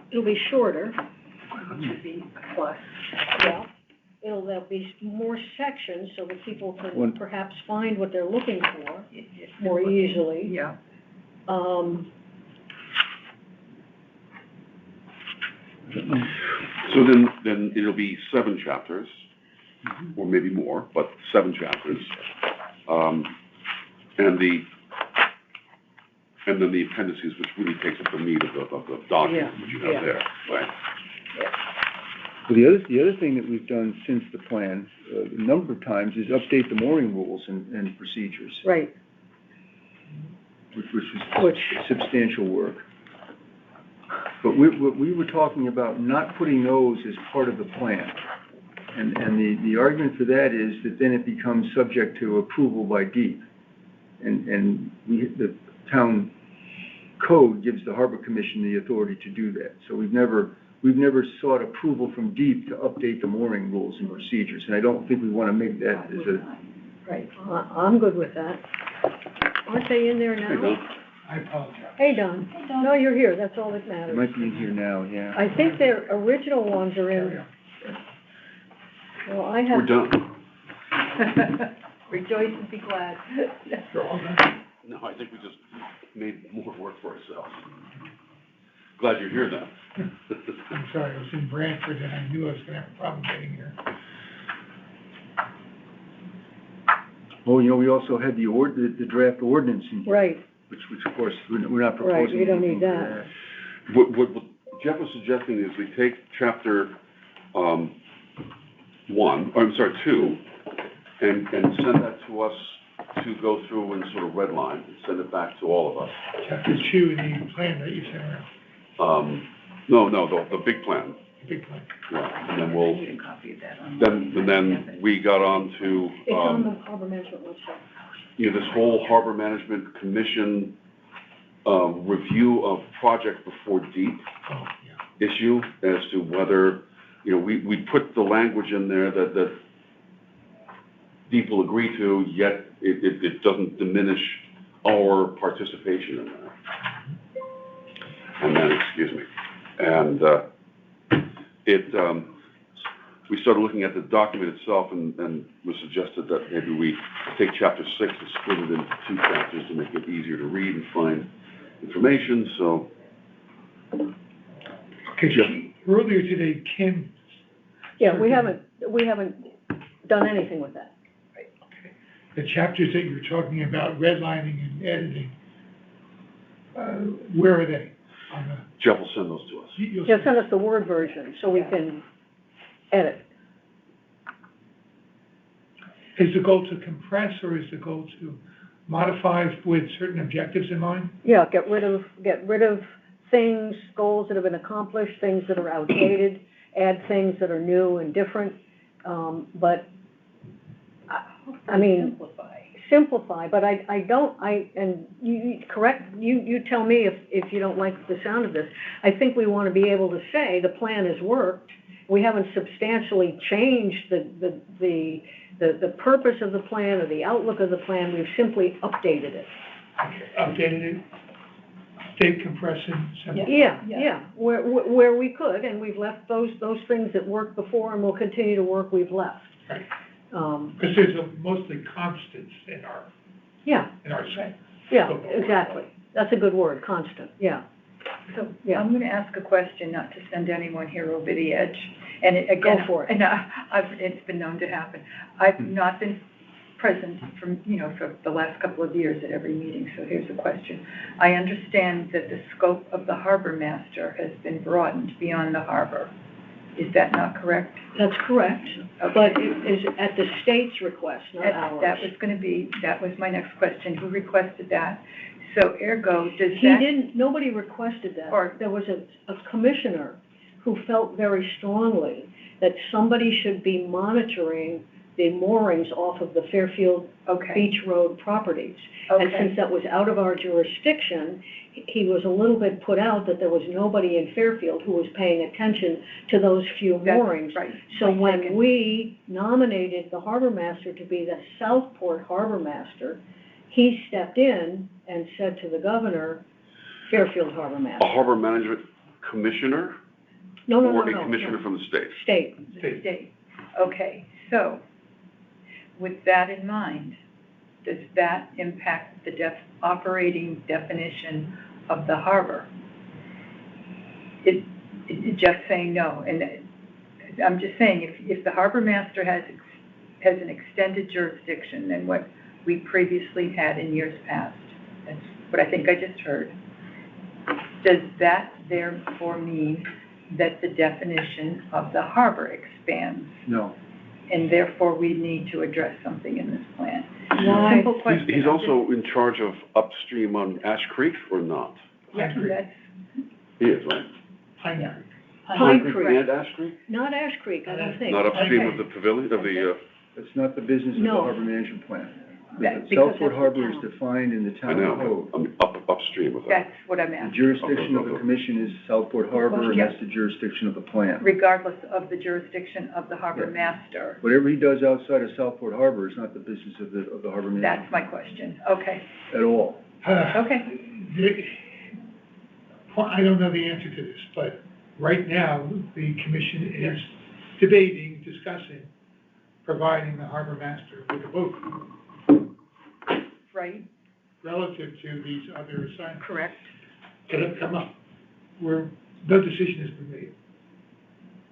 Speaker 1: It'll be shorter.
Speaker 4: Which would be a plus.
Speaker 1: Yeah. There'll be more sections so that people can perhaps find what they're looking for more easily.
Speaker 4: Yeah.
Speaker 2: So then it'll be 7 chapters, or maybe more, but 7 chapters. And then the appendices, which really takes up the meat of the document, which you have there, right?
Speaker 3: Well, the other thing that we've done since the plan, a number of times, is update the mooring rules and procedures,
Speaker 1: Right,
Speaker 3: which was substantial work. But we were talking about not putting those as part of the plan. And the argument for that is that then it becomes subject to approval by DEEP. And the town code gives the Harbor Commission the authority to do that. So we've never sought approval from DEEP to update the mooring rules and procedures. And I don't think we want to make that as a...
Speaker 1: right. I'm good with that. Aren't they in there now?
Speaker 5: I apologize.
Speaker 1: Hey, Don. No, you're here, that's all that
Speaker 3: It
Speaker 1: matters.
Speaker 3: might be in here now, yeah.
Speaker 1: I think their original ones are in, well, I
Speaker 2: We're
Speaker 1: have,
Speaker 2: done.
Speaker 4: Rejoice and be glad.
Speaker 5: You're all done.
Speaker 2: No, I think we just made more work for ourselves. Glad you're here now.
Speaker 5: I'm sorry, I was in Branford and I knew I was gonna have a problem getting here.
Speaker 3: Oh, we also had the draft ordinance in here.
Speaker 1: right,
Speaker 3: Which of course, we're not proposing.
Speaker 1: Right, we don't need
Speaker 3: anything for
Speaker 1: that.
Speaker 2: What Jeff was suggesting is we take chapter, 2, and send that to us to go through and sort of redline, and send it back to all of us.
Speaker 5: Chapter 2 in the plan that you sent around,
Speaker 2: No, the big plan,
Speaker 5: the big plan.
Speaker 2: yeah, and then we'll, then we got on to,
Speaker 1: It's on the Harbor Management website.
Speaker 2: this whole Harbor Management Commission, review of project before DEEP
Speaker 5: Oh, yeah.
Speaker 2: issue as to whether, we put the language in there that DEEP will agree to, yet it doesn't diminish our participation in that. And then, excuse me, and we started looking at the document itself and was suggested that maybe we take chapter 6 and split it into 2 chapters to make it easier to read and find information, so.
Speaker 5: Okay,
Speaker 2: Yeah.
Speaker 5: earlier today, Kim.
Speaker 1: Yeah, we haven't done anything with that.
Speaker 5: Okay. The chapters that you're talking about, redlining and editing, where are they? On the,
Speaker 2: Jeff will send those to us.
Speaker 5: you'll
Speaker 1: Just send us the Word version so we can edit.
Speaker 5: Is the goal to compress or is the goal to modify with certain objectives in mind?
Speaker 1: Yeah, get rid of things, goals that have been accomplished, things that are outdated, add things that are new and different, but, I mean, simplify, but and you tell me if you don't like the sound of this. I think we want to be able to say the plan has worked. We haven't substantially changed the purpose of the plan or the outlook of the plan. We've simply updated it.
Speaker 5: Updated it, state compressing, simplify.
Speaker 1: Yeah, where we could, and we've left those things that worked before and will continue to work, we've left.
Speaker 5: Right.
Speaker 1: Because
Speaker 5: there's mostly constants in our scope.
Speaker 1: Yeah, exactly. That's a good word, constant, yeah.
Speaker 4: So
Speaker 1: Yeah.
Speaker 4: I'm going to ask a question, not to send anyone here over the edge. And again,
Speaker 1: Go for it.
Speaker 4: And it's been known to happen. I've not been present for the last couple of years at every meeting, so here's a question. I understand that the scope of the harbor master has been broadened beyond the harbor. Is that not correct?
Speaker 1: That's correct,
Speaker 4: Okay.
Speaker 1: but it is at the state's request, not ours.
Speaker 4: That was my next question. Who requested that? So ergo, does that?
Speaker 1: Nobody requested that.
Speaker 4: Or-
Speaker 1: There was a commissioner who felt very strongly that somebody should be monitoring the moorings off of the Fairfield
Speaker 4: Okay.
Speaker 1: Beach Road properties. And
Speaker 4: Okay.
Speaker 1: since that was out of our jurisdiction, he was a little bit put out that there was nobody in Fairfield who was paying attention to those few
Speaker 4: That's
Speaker 1: moorings.
Speaker 4: right.
Speaker 1: So
Speaker 4: Point
Speaker 1: when
Speaker 4: taken.
Speaker 1: we nominated the harbor master to be the Southport harbor master, he stepped in and said to the governor, Fairfield harbor
Speaker 2: A
Speaker 1: master.
Speaker 2: harbor management commissioner?
Speaker 1: No.
Speaker 2: Or a commissioner from the state?
Speaker 1: State.
Speaker 4: State. Okay, so with that in mind, does that impact the operating definition of the harbor? just saying no. And I'm just saying, if the harbor master has an extended jurisdiction than what we previously had in years past, that's what I think I just heard, does that therefore mean that the definition of the harbor expands?
Speaker 3: No.
Speaker 4: And therefore, we need to address something in this plan?
Speaker 1: Why?
Speaker 4: Simple question.
Speaker 2: He's also in charge of upstream on Ash Creek or not?
Speaker 4: Yeah, that's,
Speaker 2: He is, right?
Speaker 5: Pine
Speaker 4: Yeah.
Speaker 5: Creek.
Speaker 1: Pine Creek,
Speaker 2: And Ash Creek?
Speaker 1: not Ash Creek, I don't think.
Speaker 2: Not upstream of
Speaker 4: Okay.
Speaker 2: the pavilion, of the,
Speaker 3: That's not the business of the
Speaker 1: No.
Speaker 3: harbor management plan.
Speaker 4: That-
Speaker 3: The
Speaker 1: because
Speaker 3: Southport
Speaker 1: that's the
Speaker 3: Harbor is
Speaker 1: town.
Speaker 3: defined in the
Speaker 2: I
Speaker 3: town
Speaker 2: know,
Speaker 3: code.
Speaker 2: but upstream of that.
Speaker 4: that's what I'm
Speaker 3: The
Speaker 4: asking,
Speaker 3: jurisdiction of the commission is Southport Harbor, and
Speaker 4: Yeah.
Speaker 3: that's the jurisdiction of the plan.
Speaker 4: regardless of the jurisdiction of the harbor
Speaker 3: Yeah.
Speaker 4: master.
Speaker 3: Whatever he does outside of Southport Harbor is not the business of the harbor management
Speaker 4: That's my question. Okay,
Speaker 3: at all.
Speaker 4: okay.
Speaker 5: I don't know the answer to this, but right now, the commission is debating, discussing, providing the harbor master with a boat
Speaker 4: Right,
Speaker 5: relative to these other assignments.
Speaker 4: correct.
Speaker 5: Could have come up where no decision has been made.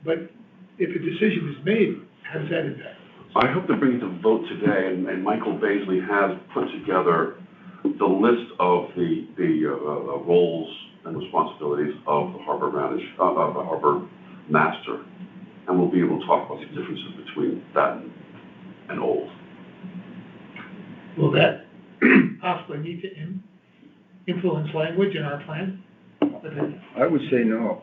Speaker 5: But if a decision is made, how does that impact?
Speaker 2: I hope to bring it to vote today, and Michael Baisley has put together the list of the roles and responsibilities of the harbor of the harbor master, and we'll be able to talk about the differences between that and old.
Speaker 5: Will that possibly need to influence language in our plan?
Speaker 3: I would say no,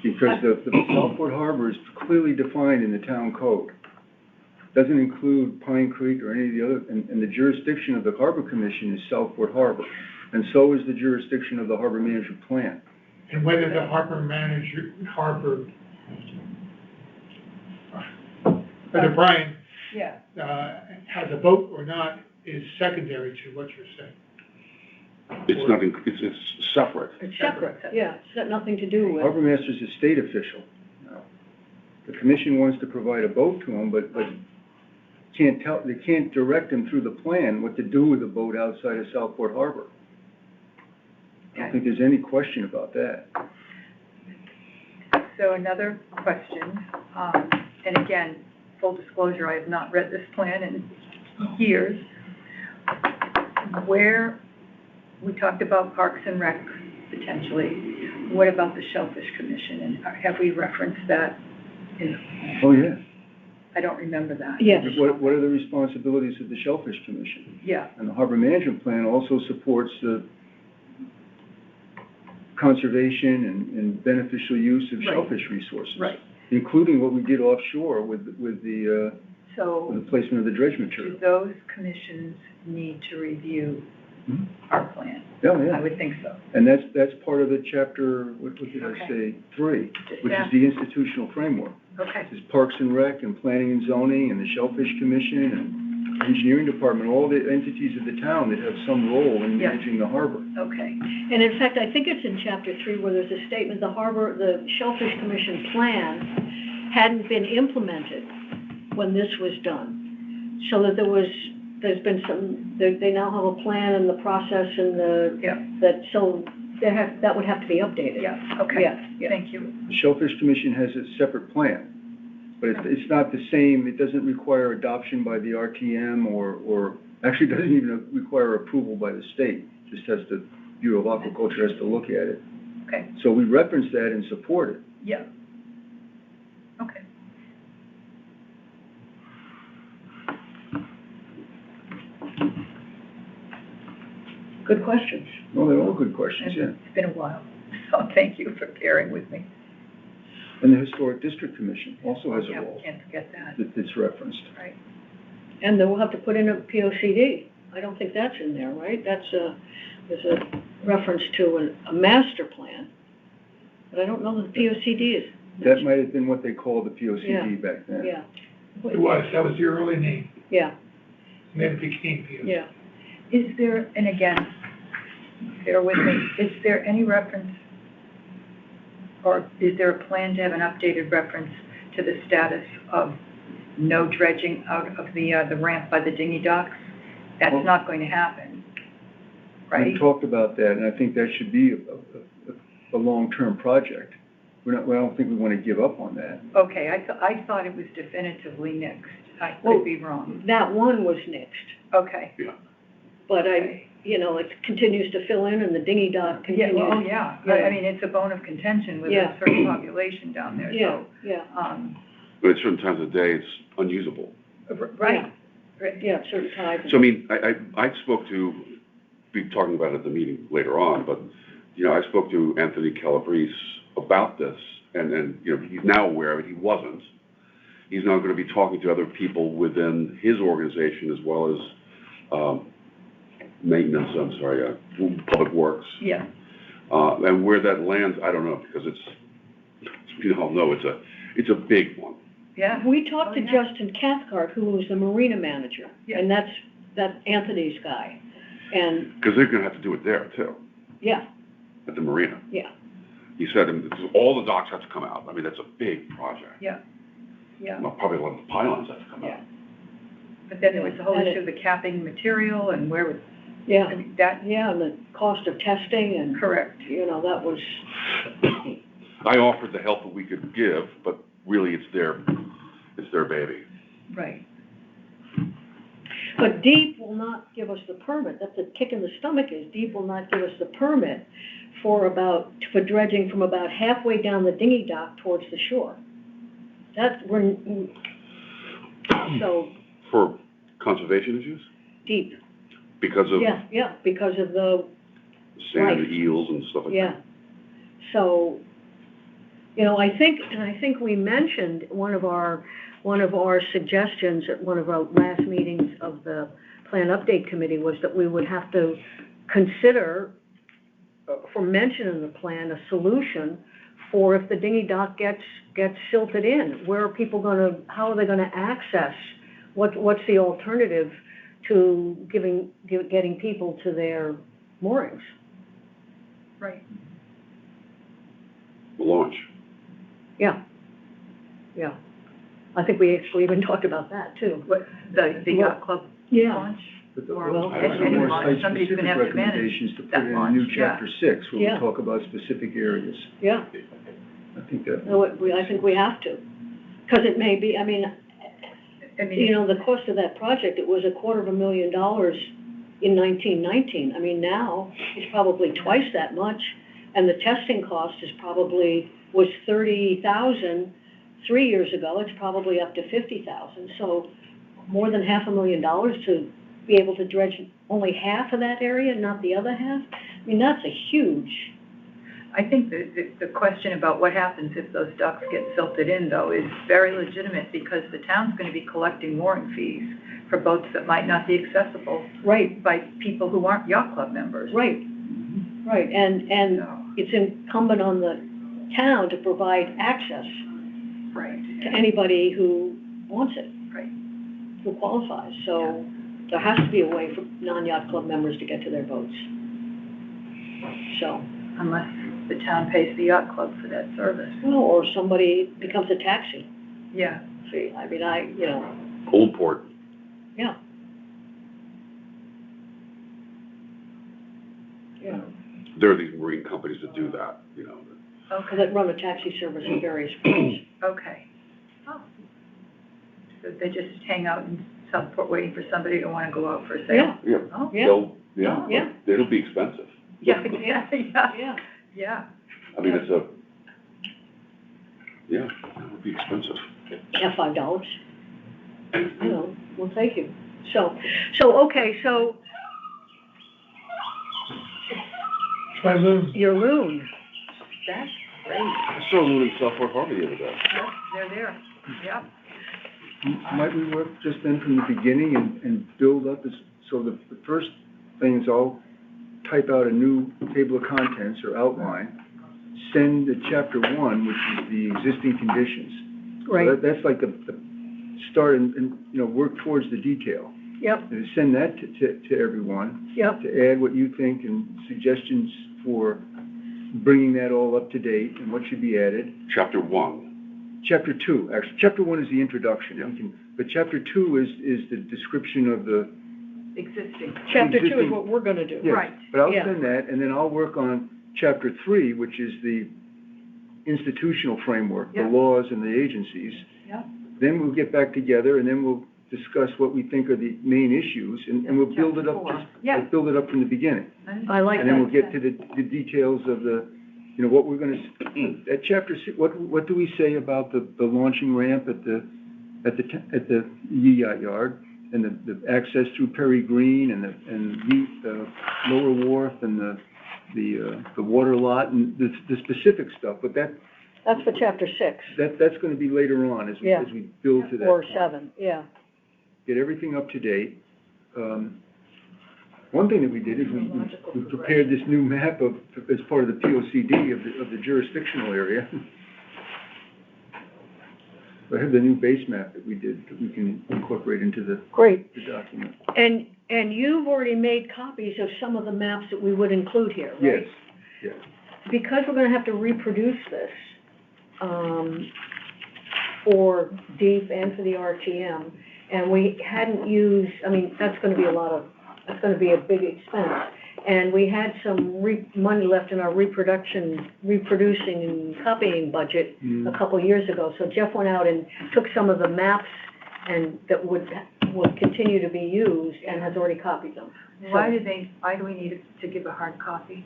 Speaker 3: because the Southport Harbor is clearly defined in the town code. Doesn't include Pine Creek or any of the other, and the jurisdiction of the Harbor Commission is Southport Harbor, and so is the jurisdiction of the Harbor Management Plan.
Speaker 5: And whether the whether Brian
Speaker 4: Yeah,
Speaker 5: has a boat or not is secondary to what you're saying.
Speaker 2: It's not, it's separate.
Speaker 1: It's separate, yeah, it's got nothing to do with.
Speaker 3: Harbor Master's a state official. Now, the commission wants to provide a boat to him, but they can't direct him through the plan what to do with a boat outside of Southport Harbor. I don't think there's any question about that.
Speaker 4: so another question, and again, full disclosure, I have not read this plan in years. Where, we talked about Parks and Rec potentially, what about the Shellfish Commission, and have we referenced that in the plan?
Speaker 3: Oh, yeah.
Speaker 4: I don't remember that.
Speaker 1: Yes,
Speaker 3: What are the responsibilities of the Shellfish Commission?
Speaker 4: Yeah,
Speaker 3: And the Harbor Management Plan also supports the conservation and beneficial use of
Speaker 4: Right.
Speaker 3: shellfish resources.
Speaker 4: right.
Speaker 3: Including what we did offshore with the
Speaker 4: So,
Speaker 3: placement of the dredge
Speaker 4: do
Speaker 3: material.
Speaker 4: those commissions need to review
Speaker 3: Mhm.
Speaker 4: our plan?
Speaker 3: Yeah,
Speaker 4: I
Speaker 3: yeah.
Speaker 4: would think so.
Speaker 3: And that's part of the chapter, what did I
Speaker 4: Okay.
Speaker 3: say, 3, which
Speaker 4: Yeah.
Speaker 3: is the institutional framework.
Speaker 4: Okay,
Speaker 3: This is Parks and Rec and Planning and Zoning and the Shellfish Commission and Engineering Department, all the entities of the town that have some role in
Speaker 4: Yeah.
Speaker 3: managing the harbor.
Speaker 4: okay.
Speaker 1: and in fact, I think it's in chapter 3 where there's a statement, the Shellfish Commission plan hadn't been implemented when this was done. So that there's been some, they now have a plan and the process and
Speaker 4: Yeah.
Speaker 1: that would have to be updated.
Speaker 4: Yeah, okay.
Speaker 1: Yeah.
Speaker 4: Thank you.
Speaker 3: The Shellfish Commission has a separate plan, but it's not the same, it doesn't require adoption by the RTM or actually doesn't even require approval by the state, just has the Bureau of Aquaculture has to look at it.
Speaker 4: Okay,
Speaker 3: So we reference that and support it.
Speaker 4: yeah. Okay.
Speaker 1: Good questions.
Speaker 3: Well, they're all good questions, yeah.
Speaker 4: It's been a while, so thank you for bearing with me.
Speaker 3: And the Historic District Commission also has a
Speaker 4: Yeah,
Speaker 3: role
Speaker 4: we can't forget that,
Speaker 3: that's referenced.
Speaker 4: right?
Speaker 1: And then we'll have to put in a POCD. I don't think that's in there, right? There's a reference to a master plan, but I don't know that the POCD is.
Speaker 3: That might have been what they called the
Speaker 1: Yeah.
Speaker 3: POCD back then.
Speaker 1: Yeah,
Speaker 5: That was the early name,
Speaker 1: yeah,
Speaker 5: and then it became POC.
Speaker 1: yeah.
Speaker 4: Is there, and again, bear with me, is there any reference, or is there a plan to have an updated reference to the status of no dredging out of the ramp by the dinghy docks? That's
Speaker 3: Well-
Speaker 4: not going to happen, right?
Speaker 3: We talked about that, and I think that should be a long-term project. I don't think we want to give up on that.
Speaker 4: Okay, I thought it was definitively nixed. I
Speaker 1: Well,
Speaker 4: could be wrong.
Speaker 1: That one was nixed,
Speaker 4: Okay.
Speaker 1: but
Speaker 4: Okay.
Speaker 1: it continues to fill in and the dinghy dock
Speaker 4: Yeah,
Speaker 1: continues.
Speaker 4: well, yeah, I mean, it's a bone of contention with
Speaker 1: Yeah.
Speaker 4: a certain population down there,
Speaker 1: Yeah,
Speaker 4: so,
Speaker 1: yeah,
Speaker 2: But at certain times of the day, it's unusable.
Speaker 4: right.
Speaker 1: yeah, certain times.
Speaker 2: So I mean, I spoke to, be talking about it at the meeting later on, but, I spoke to Anthony Calabrese about this, and, he's now aware of it, he wasn't. He's now gonna be talking to other people within his organization as well as, Public Works.
Speaker 4: Yeah,
Speaker 2: And where that lands, I don't know, because we all know it's a big one.
Speaker 4: yeah.
Speaker 1: We talked to
Speaker 4: Oh, yeah.
Speaker 1: Justin Cathcart, who was the marina manager,
Speaker 4: Yeah.
Speaker 1: and that's Anthony's guy. And,
Speaker 2: Because they're gonna have to do it there too,
Speaker 1: yeah,
Speaker 2: at the marina.
Speaker 1: yeah,
Speaker 2: He said, all the docks have to come out. I mean, that's a big project.
Speaker 4: Yeah, yeah.
Speaker 2: Well, probably a lot of the pylons have to come
Speaker 1: yeah,
Speaker 2: out.
Speaker 4: But then there was the whole
Speaker 1: And
Speaker 4: issue of the capping material and where was, I
Speaker 1: yeah,
Speaker 4: mean, that,
Speaker 1: yeah, and the cost of testing and,
Speaker 4: correct.
Speaker 1: that was,
Speaker 2: I offered the help that we could give, but really it's their baby.
Speaker 4: Right.
Speaker 1: but DEEP will not give us the permit. That's a kick in the stomach is DEEP will not give us the permit for dredging from about halfway down the dinghy dock towards the shore. So
Speaker 2: For conservation issues?
Speaker 1: DEEP,
Speaker 2: Because of
Speaker 1: yeah, because of the,
Speaker 2: sand
Speaker 1: Right.
Speaker 2: and eels and stuff like
Speaker 1: yeah.
Speaker 2: that?
Speaker 1: So, I think we mentioned one of our suggestions at one of our last meetings of the Plan Update Committee was that we would have to consider, for mention in the plan, a solution for if the dinghy dock gets silted in. Where are people how are they gonna access? What's the alternative to getting people to their moorings?
Speaker 4: Right.
Speaker 2: The launch.
Speaker 1: Yeah, yeah. I think we actually even talked about that, too.
Speaker 4: What, the yacht club
Speaker 1: Yeah,
Speaker 4: launch?
Speaker 3: But
Speaker 4: Or
Speaker 3: those
Speaker 1: any
Speaker 3: are more
Speaker 4: launch, somebody's
Speaker 3: site-specific
Speaker 4: gonna have to manage
Speaker 3: recommendations to put
Speaker 4: that
Speaker 3: in a
Speaker 4: launch,
Speaker 3: new
Speaker 4: yeah.
Speaker 3: chapter 6, where
Speaker 1: Yeah.
Speaker 3: we talk about specific areas.
Speaker 1: yeah.
Speaker 3: I think that,
Speaker 1: No, I think we have to. Because it may be,
Speaker 4: I mean,
Speaker 1: the cost of that project, it was $250,000 in 1919. I mean, now, it's probably twice that much, and the testing cost was $30,000 3 years ago, it's probably up to $50,000. So more than $500,000 to be able to dredge only half of that area, not the other half? I mean, that's a huge,
Speaker 4: I think the question about what happens if those ducks get silted in, though, is very legitimate, because the town's gonna be collecting mooring fees for boats that might not be accessible
Speaker 1: right,
Speaker 4: by people who aren't yacht club members.
Speaker 1: right, right. And
Speaker 4: So,
Speaker 1: it's incumbent on the town to provide access
Speaker 4: right,
Speaker 1: to anybody who wants it,
Speaker 4: right.
Speaker 1: who qualifies. So there has to be a way for non-yacht club members to get to their boats. So,
Speaker 4: Unless the town pays the yacht club for that service.
Speaker 1: well, or somebody becomes a taxi
Speaker 4: Yeah,
Speaker 1: fee. I mean,
Speaker 2: Old Port.
Speaker 1: yeah. Yeah,
Speaker 2: There are these marine companies that do that,
Speaker 4: okay,
Speaker 1: that run a taxi service in various ports.
Speaker 4: okay. Oh. So they just hang out in Southport waiting for somebody to wanna go out for a sail?
Speaker 1: Yeah,
Speaker 2: Yeah.
Speaker 4: Oh,
Speaker 1: yeah,
Speaker 2: Yeah,
Speaker 1: Yeah.
Speaker 2: it'll be expensive.
Speaker 4: yeah, yeah, yeah,
Speaker 1: yeah.
Speaker 4: yeah.
Speaker 2: I mean, it'll be expensive.
Speaker 1: Yeah, $5. Well, thank you. Okay, so
Speaker 5: It's my loon.
Speaker 1: your loon,
Speaker 4: That's great.
Speaker 2: I saw a loon in Southport Harbor the other day.
Speaker 4: Yep, they're there, yep.
Speaker 3: might we work just then from the beginning and build up so the first thing is I'll type out a new table of contents or outline, send to chapter 1, which is the existing conditions. So
Speaker 1: right,
Speaker 3: that's like the start and work towards the detail.
Speaker 1: yep,
Speaker 3: And send that to everyone,
Speaker 1: yep,
Speaker 3: to add what you think and suggestions for bringing that all up to date and what should be added.
Speaker 2: Chapter 1.
Speaker 3: Chapter 2, actually, chapter 1 is the introduction.
Speaker 2: Yeah.
Speaker 3: But chapter 2 is the description of the.
Speaker 4: Existing,
Speaker 1: chapter 2 is
Speaker 3: Existing-
Speaker 1: what we're gonna do.
Speaker 3: Yeah,
Speaker 4: Right,
Speaker 3: But I'll
Speaker 1: yeah.
Speaker 3: send that, and then I'll work on chapter 3, which is the institutional framework, the
Speaker 4: Yeah.
Speaker 3: laws and the agencies.
Speaker 4: Yeah.
Speaker 3: Then we'll get back together and then we'll discuss what we think are the main issues and we'll build it up,
Speaker 4: Chapter 4. Yeah.
Speaker 3: we'll build it up from the beginning.
Speaker 1: I like
Speaker 3: And then
Speaker 1: that.
Speaker 3: we'll get to the details of the, you know, what we're gonna, at chapter six, what do we say about the launching ramp at the Yacht Yard? And the access through Perry Green and the Lower Wharf and the water lot and the specific stuff, but
Speaker 1: That's for chapter 6.
Speaker 3: that's gonna be later on as
Speaker 1: Yeah.
Speaker 3: we build to that
Speaker 1: Or
Speaker 3: point.
Speaker 1: 7, yeah.
Speaker 3: Get everything up to date. One thing that we did is we prepared this new map as part of the POCD of the jurisdictional area. I have the new base map that we did, that we can incorporate into the
Speaker 1: Great.
Speaker 3: document.
Speaker 1: And you've already made copies of some of the maps that we would include here, right?
Speaker 3: Yes, yes.
Speaker 1: Because we're gonna have to reproduce this, for DEEP and for the RTM, and we hadn't used, I mean, that's gonna be a big expense. And we had some money left in our reproducing and copying budget a couple years ago. So Jeff went out and took some of the maps and that would continue to be used and has already copied them.
Speaker 4: Why do we need to give a hard copy?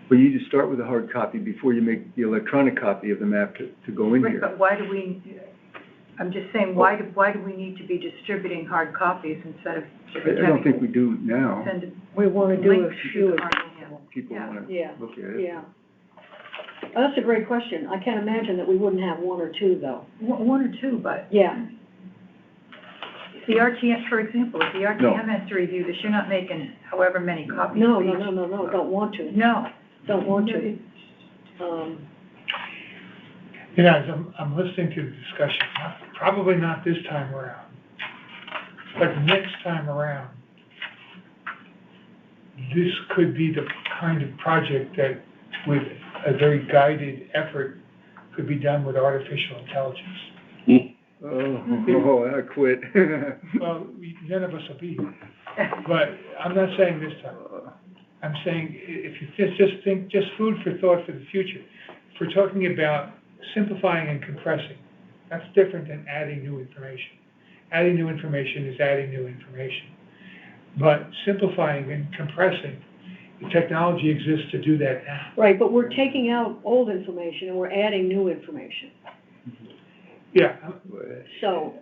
Speaker 3: But you need to start with a hard copy before you make the electronic copy of the map to go in
Speaker 4: Right,
Speaker 3: here.
Speaker 4: but why do we, I'm just saying, why do we need to be distributing hard copies instead of
Speaker 3: I don't think we do now.
Speaker 4: send
Speaker 1: We wanna do a
Speaker 4: links to
Speaker 1: few
Speaker 4: the
Speaker 1: as
Speaker 4: hard,
Speaker 1: possible.
Speaker 3: People
Speaker 4: Yeah.
Speaker 3: wanna
Speaker 1: Yeah,
Speaker 3: look at it.
Speaker 1: yeah. Well, that's a great question. I can't imagine that we wouldn't have one or two, though.
Speaker 4: One or two, but
Speaker 1: Yeah,
Speaker 4: the RTM, for example, if the RTM has to review this, you're not making however many copies.
Speaker 1: no,
Speaker 4: for
Speaker 1: no,
Speaker 4: each.
Speaker 1: no, no, no, don't want to,
Speaker 4: No.
Speaker 1: don't want to.
Speaker 5: You know, as I'm listening to the discussion, probably not this time around, but next time around, this could be the kind of project that with a very guided effort could be done with artificial intelligence.
Speaker 3: Oh, I quit.
Speaker 5: Well, none of us will be here, but I'm not saying this time. I'm saying if you just think, just food for thought for the future. If we're talking about simplifying and compressing, that's different than adding new information. Adding new information is adding new information. But simplifying and compressing, the technology exists to do that now.
Speaker 1: Right, but we're taking out old information and we're adding new information.
Speaker 5: Yeah.
Speaker 1: So,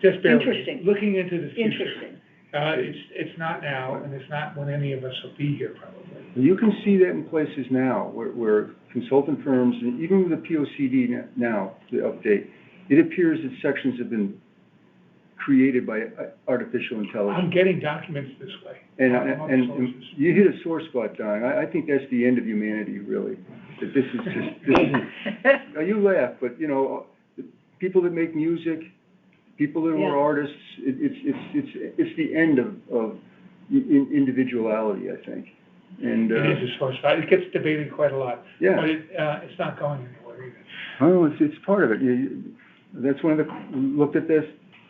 Speaker 5: Just barely.
Speaker 1: Interesting.
Speaker 5: Looking into the future.
Speaker 1: interesting.
Speaker 5: It's not now, and it's not when any of us will be here probably.
Speaker 3: You can see that in places now where consultant firms, and even with the POCD now, the update, it appears that sections have been created by artificial
Speaker 5: I'm
Speaker 3: intelligence.
Speaker 5: getting documents this way.
Speaker 3: And
Speaker 5: from other sources.
Speaker 3: you hit a sore spot, Don. I think that's the end of humanity, really. That this is, now you laugh, but you know, people that make music, people that
Speaker 1: Yeah.
Speaker 3: are artists, it's the end of individuality, I think. And,
Speaker 5: It is a sore spot. It gets debated quite a lot.
Speaker 3: Yeah.
Speaker 5: But it's not going anywhere either.
Speaker 3: oh, it's part of it. That's one of the, look at this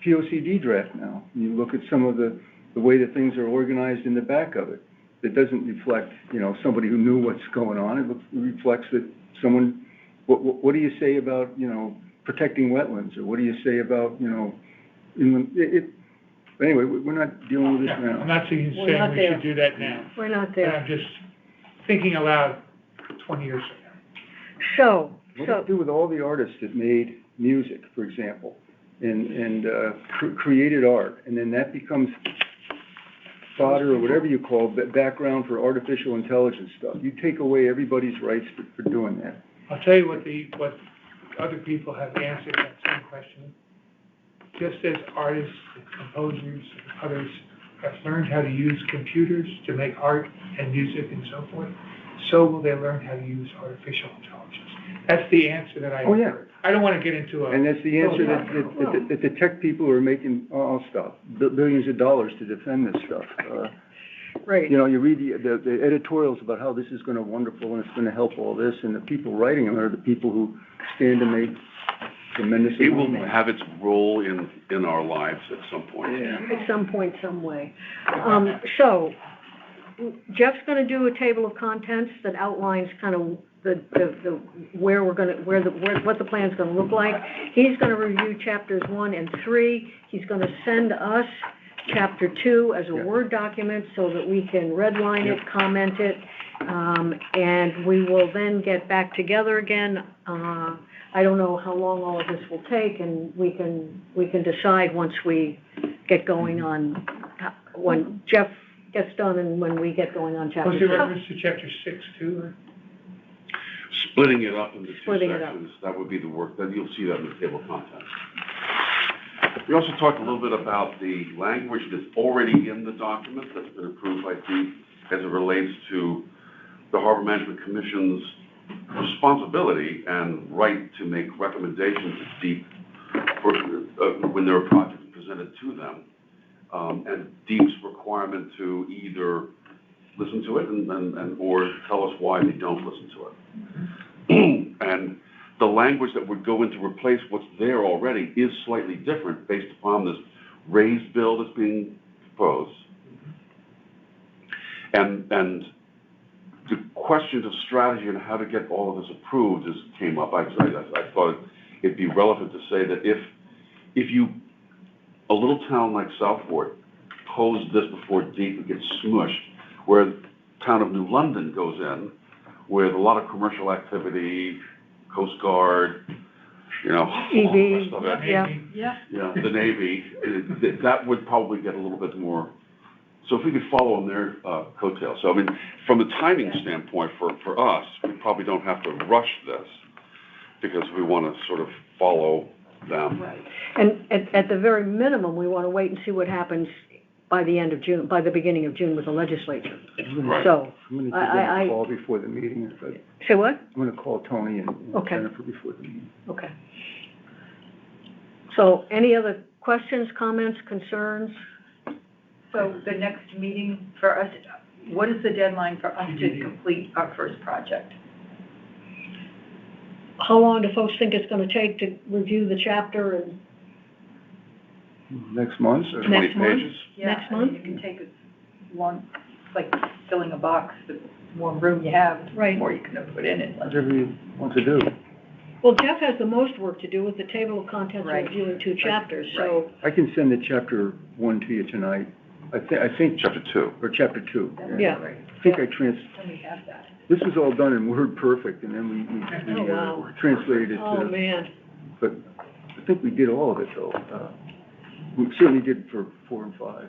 Speaker 3: POCD draft now. You look at some of the way that things are organized in the back of it. It doesn't reflect, you know, somebody who knew what's going on. It reflects that someone, what do you say about, you know, protecting wetlands? Or what do you say about, you know, inland, anyway, we're not dealing with this
Speaker 5: Yeah, I'm
Speaker 3: now.
Speaker 5: not saying
Speaker 1: We're not
Speaker 5: we
Speaker 1: there.
Speaker 5: should do that now.
Speaker 1: We're not
Speaker 5: But
Speaker 1: there.
Speaker 5: I'm just thinking aloud 20 years from now.
Speaker 1: So,
Speaker 3: What do you do with all the artists that made music, for example, and created art, and then that becomes fodder or whatever you call it, background for artificial intelligence stuff? You take away everybody's rights for doing that.
Speaker 5: I'll tell you what other people have answered that same question. Just as artists, composers, and others have learned how to use computers to make art and music and so forth, so will they learn how to use artificial intelligence. That's the answer that I
Speaker 3: Oh, yeah.
Speaker 5: heard. I don't want to get into a...
Speaker 3: And that's the answer that the tech people are making, I'll stop, billions of dollars to defend this stuff.
Speaker 1: right.
Speaker 3: You know, you read the editorials about how this is gonna wonderful and it's gonna help all this, and the people writing them are the people who stand to make tremendous
Speaker 2: It will
Speaker 3: amount.
Speaker 2: have its role in our lives at some point.
Speaker 3: Yeah.
Speaker 1: At some point, some way. So, Jeff's gonna do a table of contents that outlines kind of the, where we're gonna, what the plan's gonna look like. He's gonna review chapters 1 and 3. He's gonna send us chapter 2 as a
Speaker 3: Yeah.
Speaker 1: Word document so that we can redline it, comment it, and we will then get back together again. I don't know how long all of this will take, and we can decide once we get going on, when Jeff gets done and when we get going on chapter
Speaker 5: Was
Speaker 1: 2.
Speaker 5: there reference to chapter 6 too, or?
Speaker 2: Splitting it up into two
Speaker 1: Splitting it up.
Speaker 2: sections, that would be the work, then you'll see that in the table of contents. We also talked a little bit about the language that's already in the document that's been approved by DEEP as it relates to the Harbor Management Commission's responsibility and right to make recommendations to DEEP for, when there are projects presented to them, and DEEP's requirement to either listen to it and or tell us why they don't listen to it. And the language that would go in to replace what's there already is slightly different based upon this raised bill that's being proposed. And the questions of strategy and how to get all of this approved came up. I thought it'd be relevant to say that if a little town like Southport posed this before DEEP and gets smushed, where the town of New London goes in with a lot of commercial activity, Coast Guard, all
Speaker 1: EV,
Speaker 2: the rest of it.
Speaker 1: yeah.
Speaker 4: Yeah.
Speaker 2: The Navy, that would probably get a little bit more, so if we could follow on their coattails. So, I mean, from a timing standpoint, for us, we probably don't have to rush this, because we want to sort of follow them.
Speaker 4: Right.
Speaker 1: And at the very minimum, we want to wait and see what happens by the end of June, by the beginning of June with the legislature.
Speaker 2: Right.
Speaker 1: So,
Speaker 3: I'm gonna give
Speaker 1: I-
Speaker 3: them a call before the meeting.
Speaker 1: say what?
Speaker 3: I'm gonna call Tony and
Speaker 1: Okay.
Speaker 3: Jennifer before the meeting.
Speaker 1: Okay. So, any other questions, comments, concerns?
Speaker 4: So the next meeting for us, what is the deadline for us to complete our first project?
Speaker 1: How long do folks think it's gonna take to review the chapter and
Speaker 3: Next month? or-
Speaker 2: 20
Speaker 1: Next month?
Speaker 2: pages?
Speaker 4: Yeah,
Speaker 1: Next
Speaker 4: I mean,
Speaker 1: month?
Speaker 4: it can take as long, it's like filling a box, the more room you have, the
Speaker 1: Right.
Speaker 4: more you can put in it.
Speaker 3: Whatever you want to do.
Speaker 1: Well, Jeff has the most work to do with the table of contents
Speaker 4: Right.
Speaker 1: reviewing 2 chapters, so,
Speaker 3: I can send the chapter 1 to you tonight. I think,
Speaker 2: Chapter 2.
Speaker 3: or chapter 2.
Speaker 1: Yeah.
Speaker 4: Right.
Speaker 3: I think
Speaker 4: Yeah.
Speaker 3: I
Speaker 4: Then we have that.
Speaker 3: this was all done in WordPerfect, and then we
Speaker 1: Oh, wow.
Speaker 3: translated it
Speaker 1: oh,
Speaker 3: to,
Speaker 1: man.
Speaker 3: but I think we did all of it, though. We certainly did for 4 and 5.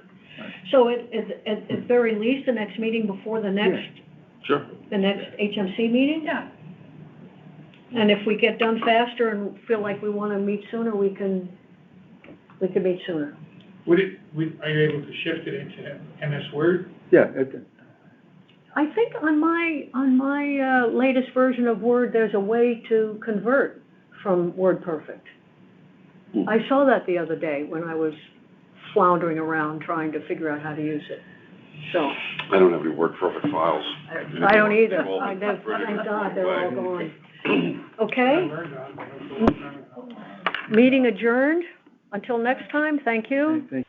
Speaker 1: So at very least, the next meeting before the next,
Speaker 2: Sure.
Speaker 1: the next HMC meeting?
Speaker 4: Yeah.
Speaker 1: And if we get done faster and feel like we wanna meet sooner, we can meet sooner.
Speaker 5: Are you able to shift it into MS Word?
Speaker 3: Yeah,
Speaker 1: I think on my latest version of Word, there's a way to convert from WordPerfect. I saw that the other day when I was floundering around trying to figure out how to use it. So,
Speaker 2: I don't have any WordPerfect files.
Speaker 1: I don't either.
Speaker 2: They've all been
Speaker 1: Thank
Speaker 2: converted
Speaker 1: God, they're all
Speaker 2: away.
Speaker 1: gone.
Speaker 5: I
Speaker 1: Okay,
Speaker 5: learned on it.
Speaker 1: meeting adjourned. Until next time, thank you.
Speaker 3: thank